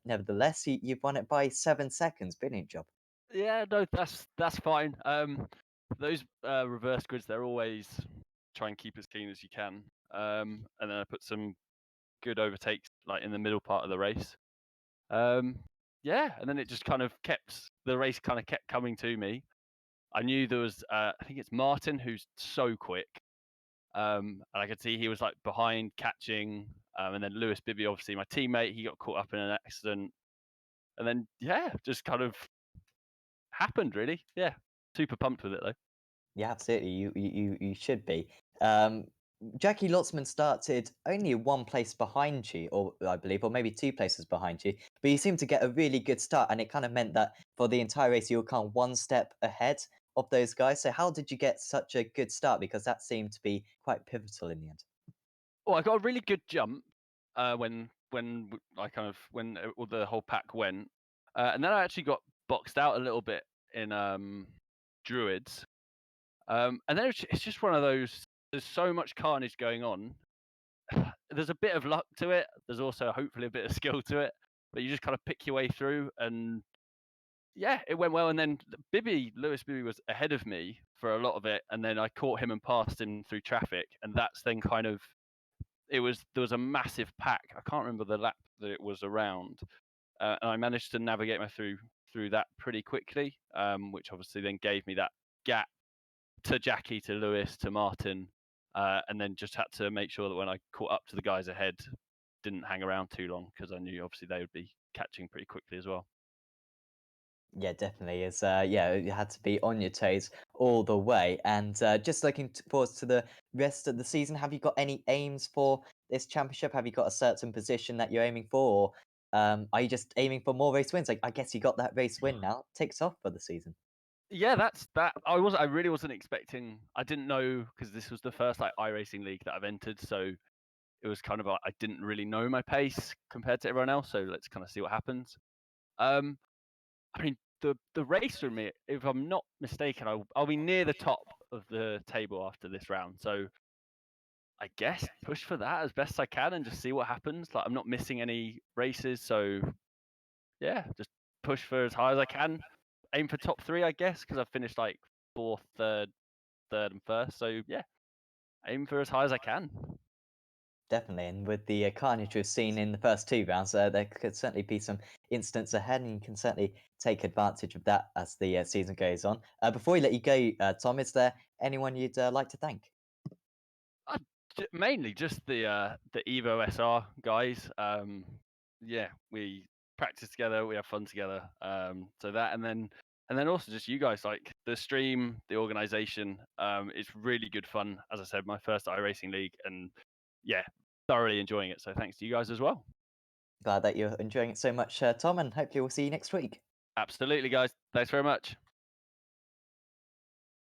Nevertheless, you've won it by 7 seconds. Brilliant job. Yeah, no, that's fine. Those reverse grids, they're always try and keep as clean as you can. And then I put some good overtakes like in the middle part of the race. Yeah, and then it just kind of the race kind of kept coming to me. I knew there was I think it's Martin who's so quick. And I could see he was like behind catching, and then Lewis Bibby, obviously my teammate, he got caught up in an accident, and then just kind of happened really. Yeah, super pumped with it though. Yeah, absolutely. You should be. Jackie Lotzman started only one place behind you, or I believe, or maybe 2 places behind you. But you seemed to get a really good start, and it kind of meant that for the entire race you were kind of one step ahead of those guys. So how did you get such a good start? Because that seemed to be quite pivotal in the end. Well, I got a really good jump when all the whole pack went, and then I actually got boxed out a little bit in Druids, and then it's just one of those. There's so much carnage going on. There's a bit of luck to it. There's also hopefully a bit of skill to it, but you just kind of pick your way through, and yeah, it went well. And then Lewis Bibby was ahead of me for a lot of it, and then I caught him and passed him through traffic, and that's then kind of there was a massive pack. I can't remember the lap that it was around, and I managed to navigate my through that pretty quickly, which obviously then gave me that gap to Jackie, to Lewis, to Martin, and then just had to make sure that when I caught up to the guys ahead, didn't hang around too long because I knew obviously they would be catching pretty quickly as well. Yeah, definitely. You had to be on your toes all the way. And just looking forward to the rest of the season, have you got any aims for this championship? Have you got a certain position that you're aiming for, or are you just aiming for more race wins? Like, I guess you got that race win now. Takes off for the season. Yeah, that's that. I really wasn't expecting. I didn't know because this was the first like iRacing league that I've entered, so it was kind of I didn't really know my pace compared to everyone else. So let's kind of see what happens. Um, I mean, the race for me, if I'm not mistaken, I'll be near the top of the table after this round. So I guess push for that as best I can and just see what happens. Like I'm not missing any races, so yeah, just push for as high as I can. Aim for top 3, I guess, because I've finished like 4th, 3rd, and 1st. So yeah, aim for as high as I can. Definitely, and with the carnage we've seen in the first 2 rounds, there could certainly be some instants ahead, and you can certainly take advantage of that as the season goes on. Before we let you go, Tom, is there anyone you'd like to thank? Mainly just the Evo SR guys. Yeah, we practice together, we have fun together. So that, and then also just you guys, like the stream, the organization. It's really good fun. As I said, my first iRacing league, and yeah, thoroughly enjoying it. So thanks to you guys as well. Glad that you're enjoying it so much, Tom, and hopefully we'll see you next week. Absolutely, guys. Thanks very much.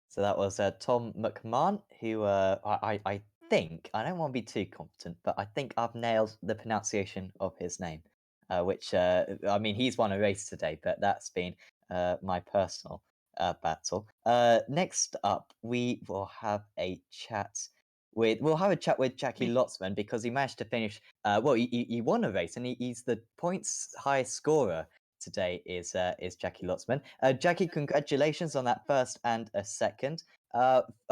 So that was Tom McMahon, who I think, I don't want to be too confident, but I think I've nailed the pronunciation of his name, which, I mean, he's won a race today, but that's been my personal battle. Next up, we'll have a chat with Jackie Lotzman because he managed to finish, he won a race and he's the points highest scorer today is Jackie Lotzman. Jackie, congratulations on that first and a second.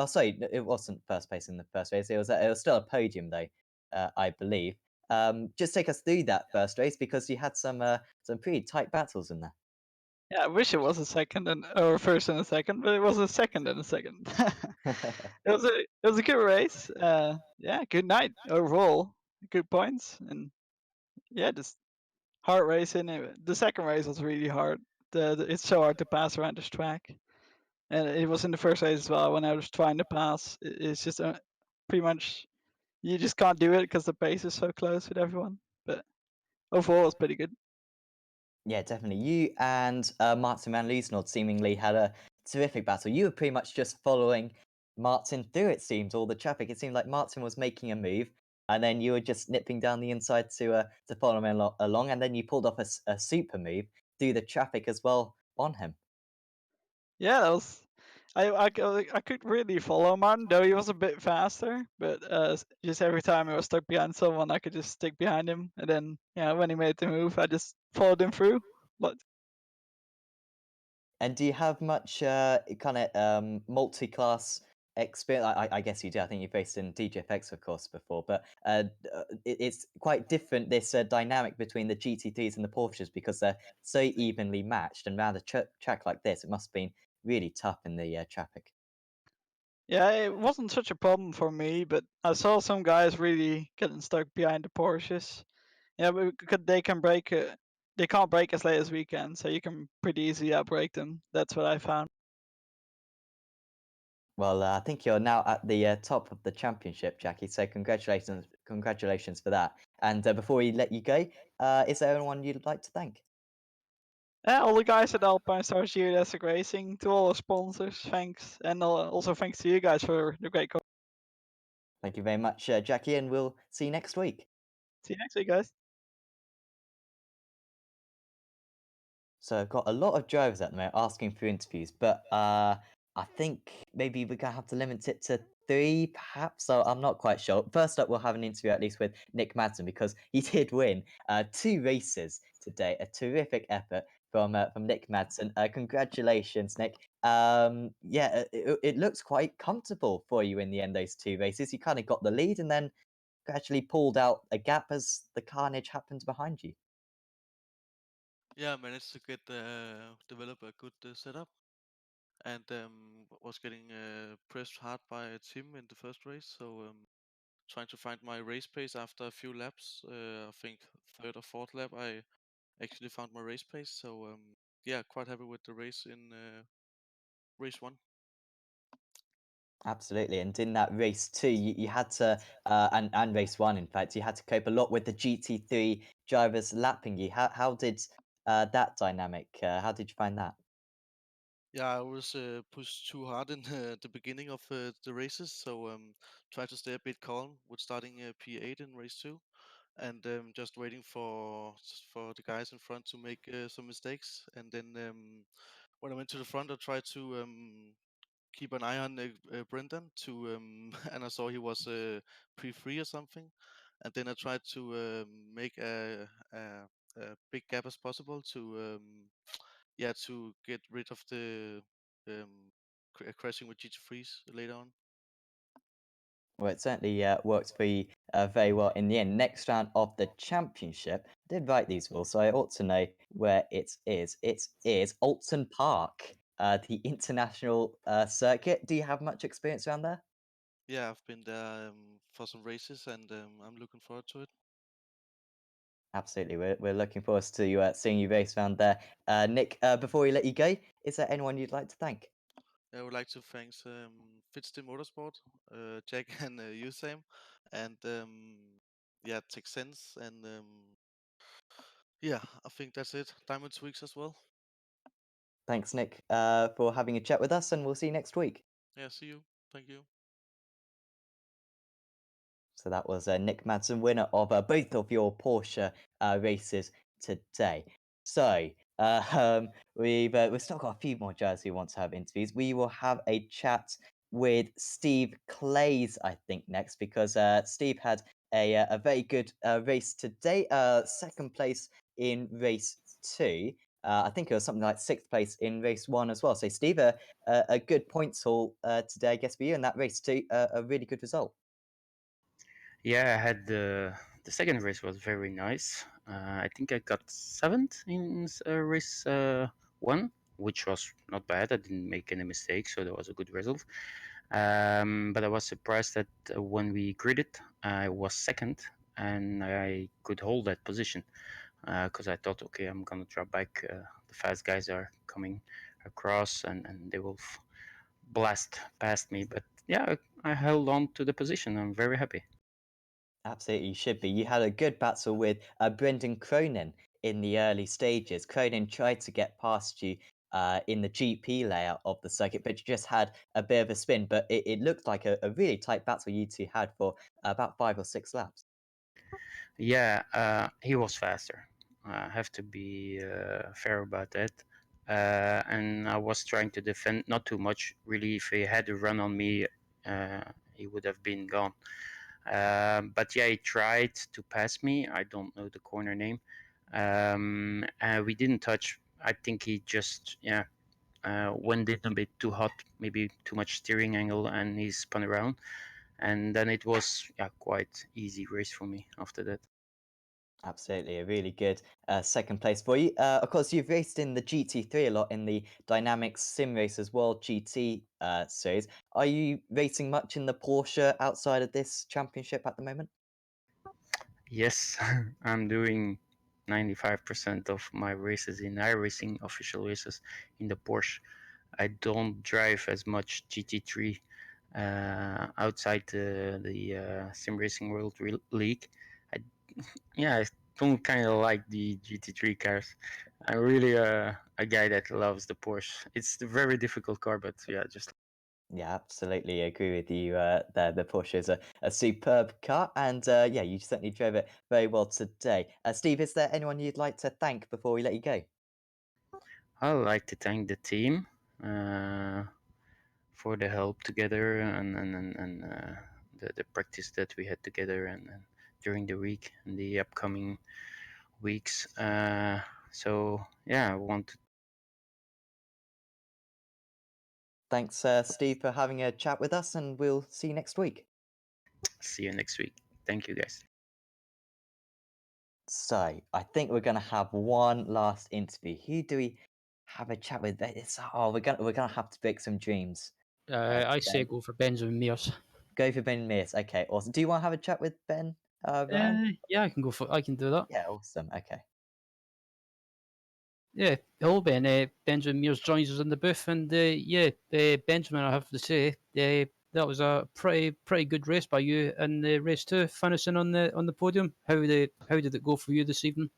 Sorry, it wasn't first place in the first race. It was still a podium though, I believe. Just take us through that first race because you had some pretty tight battles in there. Yeah, I wish it was a second or first and a second, but it was a second and a second. It was a good race. Yeah, good night overall. Good points, and yeah, just hard racing. The second race was really hard. It's so hard to pass around this track, and it was in the first race as well. When I was trying to pass, it's just pretty much you just can't do it because the pace is so close with everyone. But overall, it's pretty good. Yeah, definitely. You and Martin van Leesnord seemingly had a terrific battle. You were pretty much just following Martin through, it seemed, all the traffic. It seemed like Martin was making a move, and then you were just nipping down the inside to follow him along, and then you pulled off a super move through the traffic as well on him. Yeah, that was. I could really follow Martin, though he was a bit faster. But just every time I was stuck behind someone, I could just stick behind him, and then when he made the move, I just followed him through. But And do you have much kind of multi-class experience? I guess you do. I think you've raced in DGFX, of course, before, but it's quite different, this dynamic between the GT3s and the Porsches, because they're so evenly matched. And around a track like this, it must have been really tough in the traffic. yeah, it wasn't such a problem for me. But I saw some guys really getting stuck behind the Porsches. Yeah, because they can break. They can't break as late as we can, so you can pretty easily outbrake them. That's what I found. Well, I think you're now at the top of the championship, Jackie. So congratulations for that. And before we let you go, is there anyone you'd like to thank? Yeah, all the guys at Alpine Stars Geodesic Racing, to all the sponsors, thanks, and also thanks to you guys for the great. Thank you very much, Jackie, and we'll see you next week. See you next week, guys. So I've got a lot of drivers at the moment asking for interviews, but I think maybe we're gonna have to limit it to 3, perhaps. So I'm not quite sure. First up, we'll have an interview at least with Nick Madsen, because he did win 2 races today. A terrific effort from Nick Madsen. Congratulations, Nick. Yeah, it looks quite comfortable for you in the end. Those 2 races, you kind of got the lead, and then gradually pulled out a gap as the carnage happened behind you. Yeah, I managed to develop a good setup, and was getting pressed hard by Tim in the first race. So trying to find my race pace after a few laps. I think third or fourth lap, I actually found my race pace. So yeah, quite happy with the race in race 1. Absolutely, and in that race too, you had to, and race 1, in fact, you had to cope a lot with the GT3 drivers lapping you. How did that dynamic? How did you find that? Yeah, I was pushed too hard in the beginning of the races, so try to stay a bit calm with starting P8 in race 2, and just waiting for the guys in front to make some mistakes. And then when I went to the front, I tried to keep an eye on Brendan and I saw he was pre-free or something, and then I tried to make a big gap as possible to get rid of the crashing with GT3s later on. Well, it certainly worked for you very well in the end. Next round of the championship, I did write these rules, so I ought to know where it is. It is Alton Park, the international circuit. Do you have much experience around there? Yeah, I've been there for some races, and I'm looking forward to it. Absolutely, we're looking forward to seeing you race around there. Nick, before we let you go, is there anyone you'd like to thank? I would like to thank Fitsteam Motorsport, Jack and you, Sam, and yeah, Tech Sense, and yeah, I think that's it. Diamond Tweaks as well. Thanks, Nick, for having a chat with us, and we'll see you next week. Yeah, see you. Thank you. So that was Nick Madsen, winner of both of your Porsche races today. So we've still got a few more drivers who want to have interviews. We will have a chat with Steve Clays, I think, next, because Steve had a very good race today. Second place in race 2. I think it was something like 6th place in race 1 as well. So Steve, a good points haul today, I guess, for you in that race too. A really good result. Yeah, I had the second race was very nice. I think I got 7th in race 1, which was not bad. I didn't make any mistakes, so that was a good result. But I was surprised that when we gridded, I was 2nd, and I could hold that position because I thought, okay, I'm gonna drop back. The fast guys are coming across, and they will blast past me. But yeah, I held on to the position. I'm very happy. Absolutely, you should be. You had a good battle with Brendan Cronin in the early stages. Cronin tried to get past you in the GP layout of the circuit, but you just had a bit of a spin. But it looked like a really tight battle you two had for about 5 or 6 laps. Yeah, he was faster. I have to be fair about that. and I was trying to defend, not too much really. If he had a run on me, he would have been gone. But yeah, he tried to pass me. I don't know the corner name. We didn't touch. I think he just went in a bit too hot, maybe too much steering angle, and he spun around. And then it was quite easy race for me after that. Absolutely, a really good second place for you. Of course, you've raced in the GT3 a lot in the Dynamics Sim Racers World GT series. Are you racing much in the Porsche outside of this championship at the moment? Yes, I'm doing 95% of my races in iRacing official races in the Porsche. I don't drive as much GT3 outside the Sim Racing World League. I, I don't kind of like the GT3 cars. I'm really a guy that loves the Porsche. It's a very difficult car, but just Yeah, absolutely agree with you there. The Porsche is a superb car, and yeah, you certainly drove it very well today. Steve, is there anyone you'd like to thank before we let you go? I'd like to thank the team for the help together and the practice that we had together and during the week and the upcoming weeks. So yeah, I want to Thanks, Steve, for having a chat with us, and we'll see you next week. see you next week. Thank you, guys. So, I think we're gonna have one last interview. Who do we have a chat with? We're gonna have to pick some dreams. I say Ben. go for Benjamin Mears. Go for Ben Mears. Okay, awesome. Do you want to have a chat with Ben, Ryan? Yeah, I can do that. Yeah, awesome. Okay. Yeah, hello Ben. Benjamin Mears joins us in the booth, and Benjamin, I have to say, that was a pretty good race by you in the race two, finishing on the podium. How did it go for you this evening?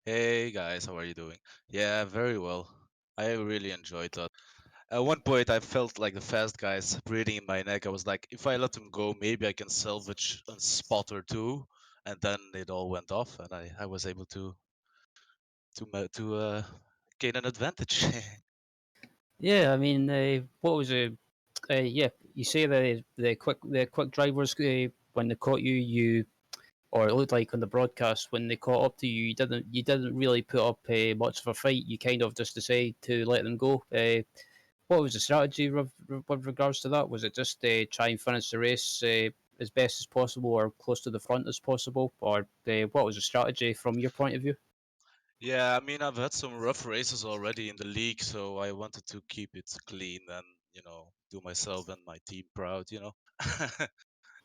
Hey guys, how are you doing? Yeah, very well. I really enjoyed that. At one point, I felt like the fast guys breathing in my neck. I was like, if I let them go, maybe I can salvage a spot or two. And then it all went off, and I was able to gain an advantage. Yeah, I mean, what was it? Yeah, you say the quick drivers when they caught you, or it looked like on the broadcast when they caught up to you, you didn't really put up much of a fight. You kind of just decided to let them go. What was the strategy with regards to that? Was it just try and finish the race as best as possible or close to the front as possible, or what was the strategy from your point of view? Yeah, I mean, I've had some rough races already in the league, so I wanted to keep it clean and, do myself and my team proud.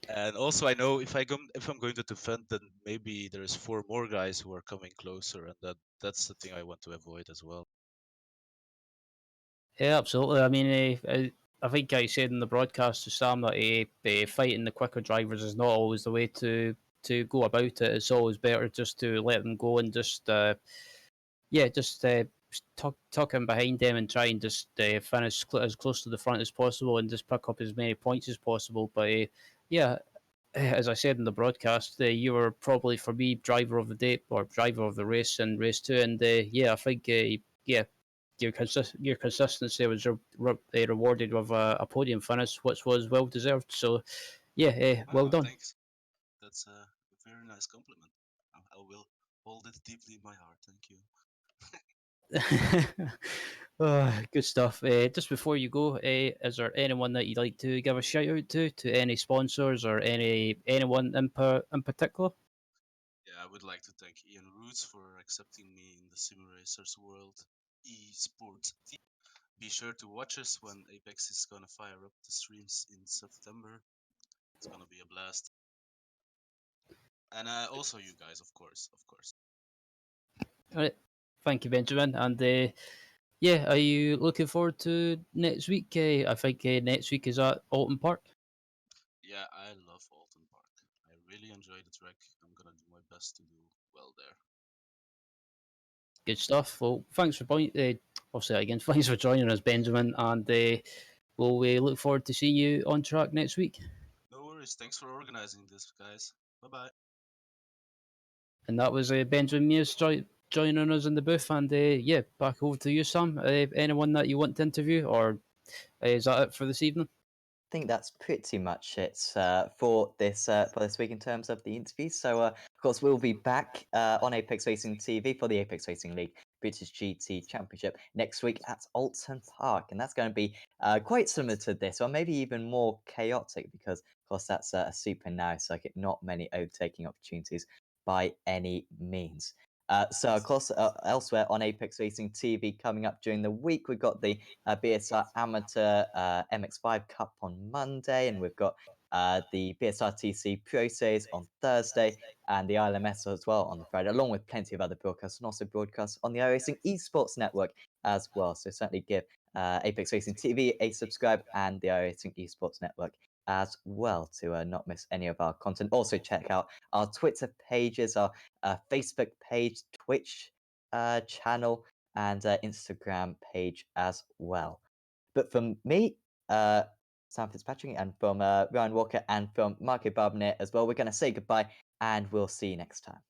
And also, I know if I'm going to defend, then maybe there's four more guys who are coming closer, and that's the thing I want to avoid as well. Yeah, absolutely. I mean, I think I said in the broadcast to Sam that fighting the quicker drivers is not always the way to go about it. It's always better just to let them go and just tuck in behind them and try and just finish as close to the front as possible and just pick up as many points as possible. But yeah, as I said in the broadcast, you were probably for me driver of the day or driver of the race in race two, and yeah, I think yeah, your consistency was rewarded with a podium finish, which was well deserved. So yeah, well Ah, done. thanks. That's a very nice compliment. I will hold it deeply in my heart. Thank you. Oh, good stuff. Just before you go, is there anyone that you'd like to give a shout out to any sponsors or anyone in particular? Yeah, I would like to thank Ian Roots for accepting me in the Simracers World eSports team. Be sure to watch us when Apex is gonna fire up the streams in September. It's gonna be a blast. And also you guys, of course, of course. All right, thank you, Benjamin. And yeah, are you looking forward to next week? I think next week is at Alton Park. Yeah, I love Alton Park. I really enjoy the track. I'm gonna do my best to do well there. Good stuff. Well, thanks for I'll say that again. Thanks for joining us, Benjamin, and we'll look forward to seeing you on track next week. No worries. Thanks for organizing this, guys. Bye bye. And that was Benjamin Mears joining us in the booth. And yeah, back over to you, Sam. Anyone that you want to interview, or is that it for this evening? I think that's pretty much it for this week in terms of the interviews. So, of course, we'll be back on Apex Racing TV for the Apex Racing League British GT Championship next week at Alton Park, and that's going to be quite similar to this, or maybe even more chaotic, because, of course, that's a super narrow circuit, not many overtaking opportunities by any means. So, of course, elsewhere on Apex Racing TV coming up during the week, we've got the BSR Amateur MX5 Cup on Monday, and we've got the BSR TC Pro Series on Thursday, and the ILMS as well on the Friday, along with plenty of other broadcasts, and also broadcasts on the iRacing Esports Network as well. So certainly give Apex Racing TV a subscribe, and the iRacing Esports Network as well to not miss any of our content. Also check out our Twitter pages, our Facebook page, Twitch channel, and Instagram page as well. But from me, Sam Fitzpatrick, and from Ryan Walker, and from Marco Barbanet as well, we're going to say goodbye, and we'll see you next time.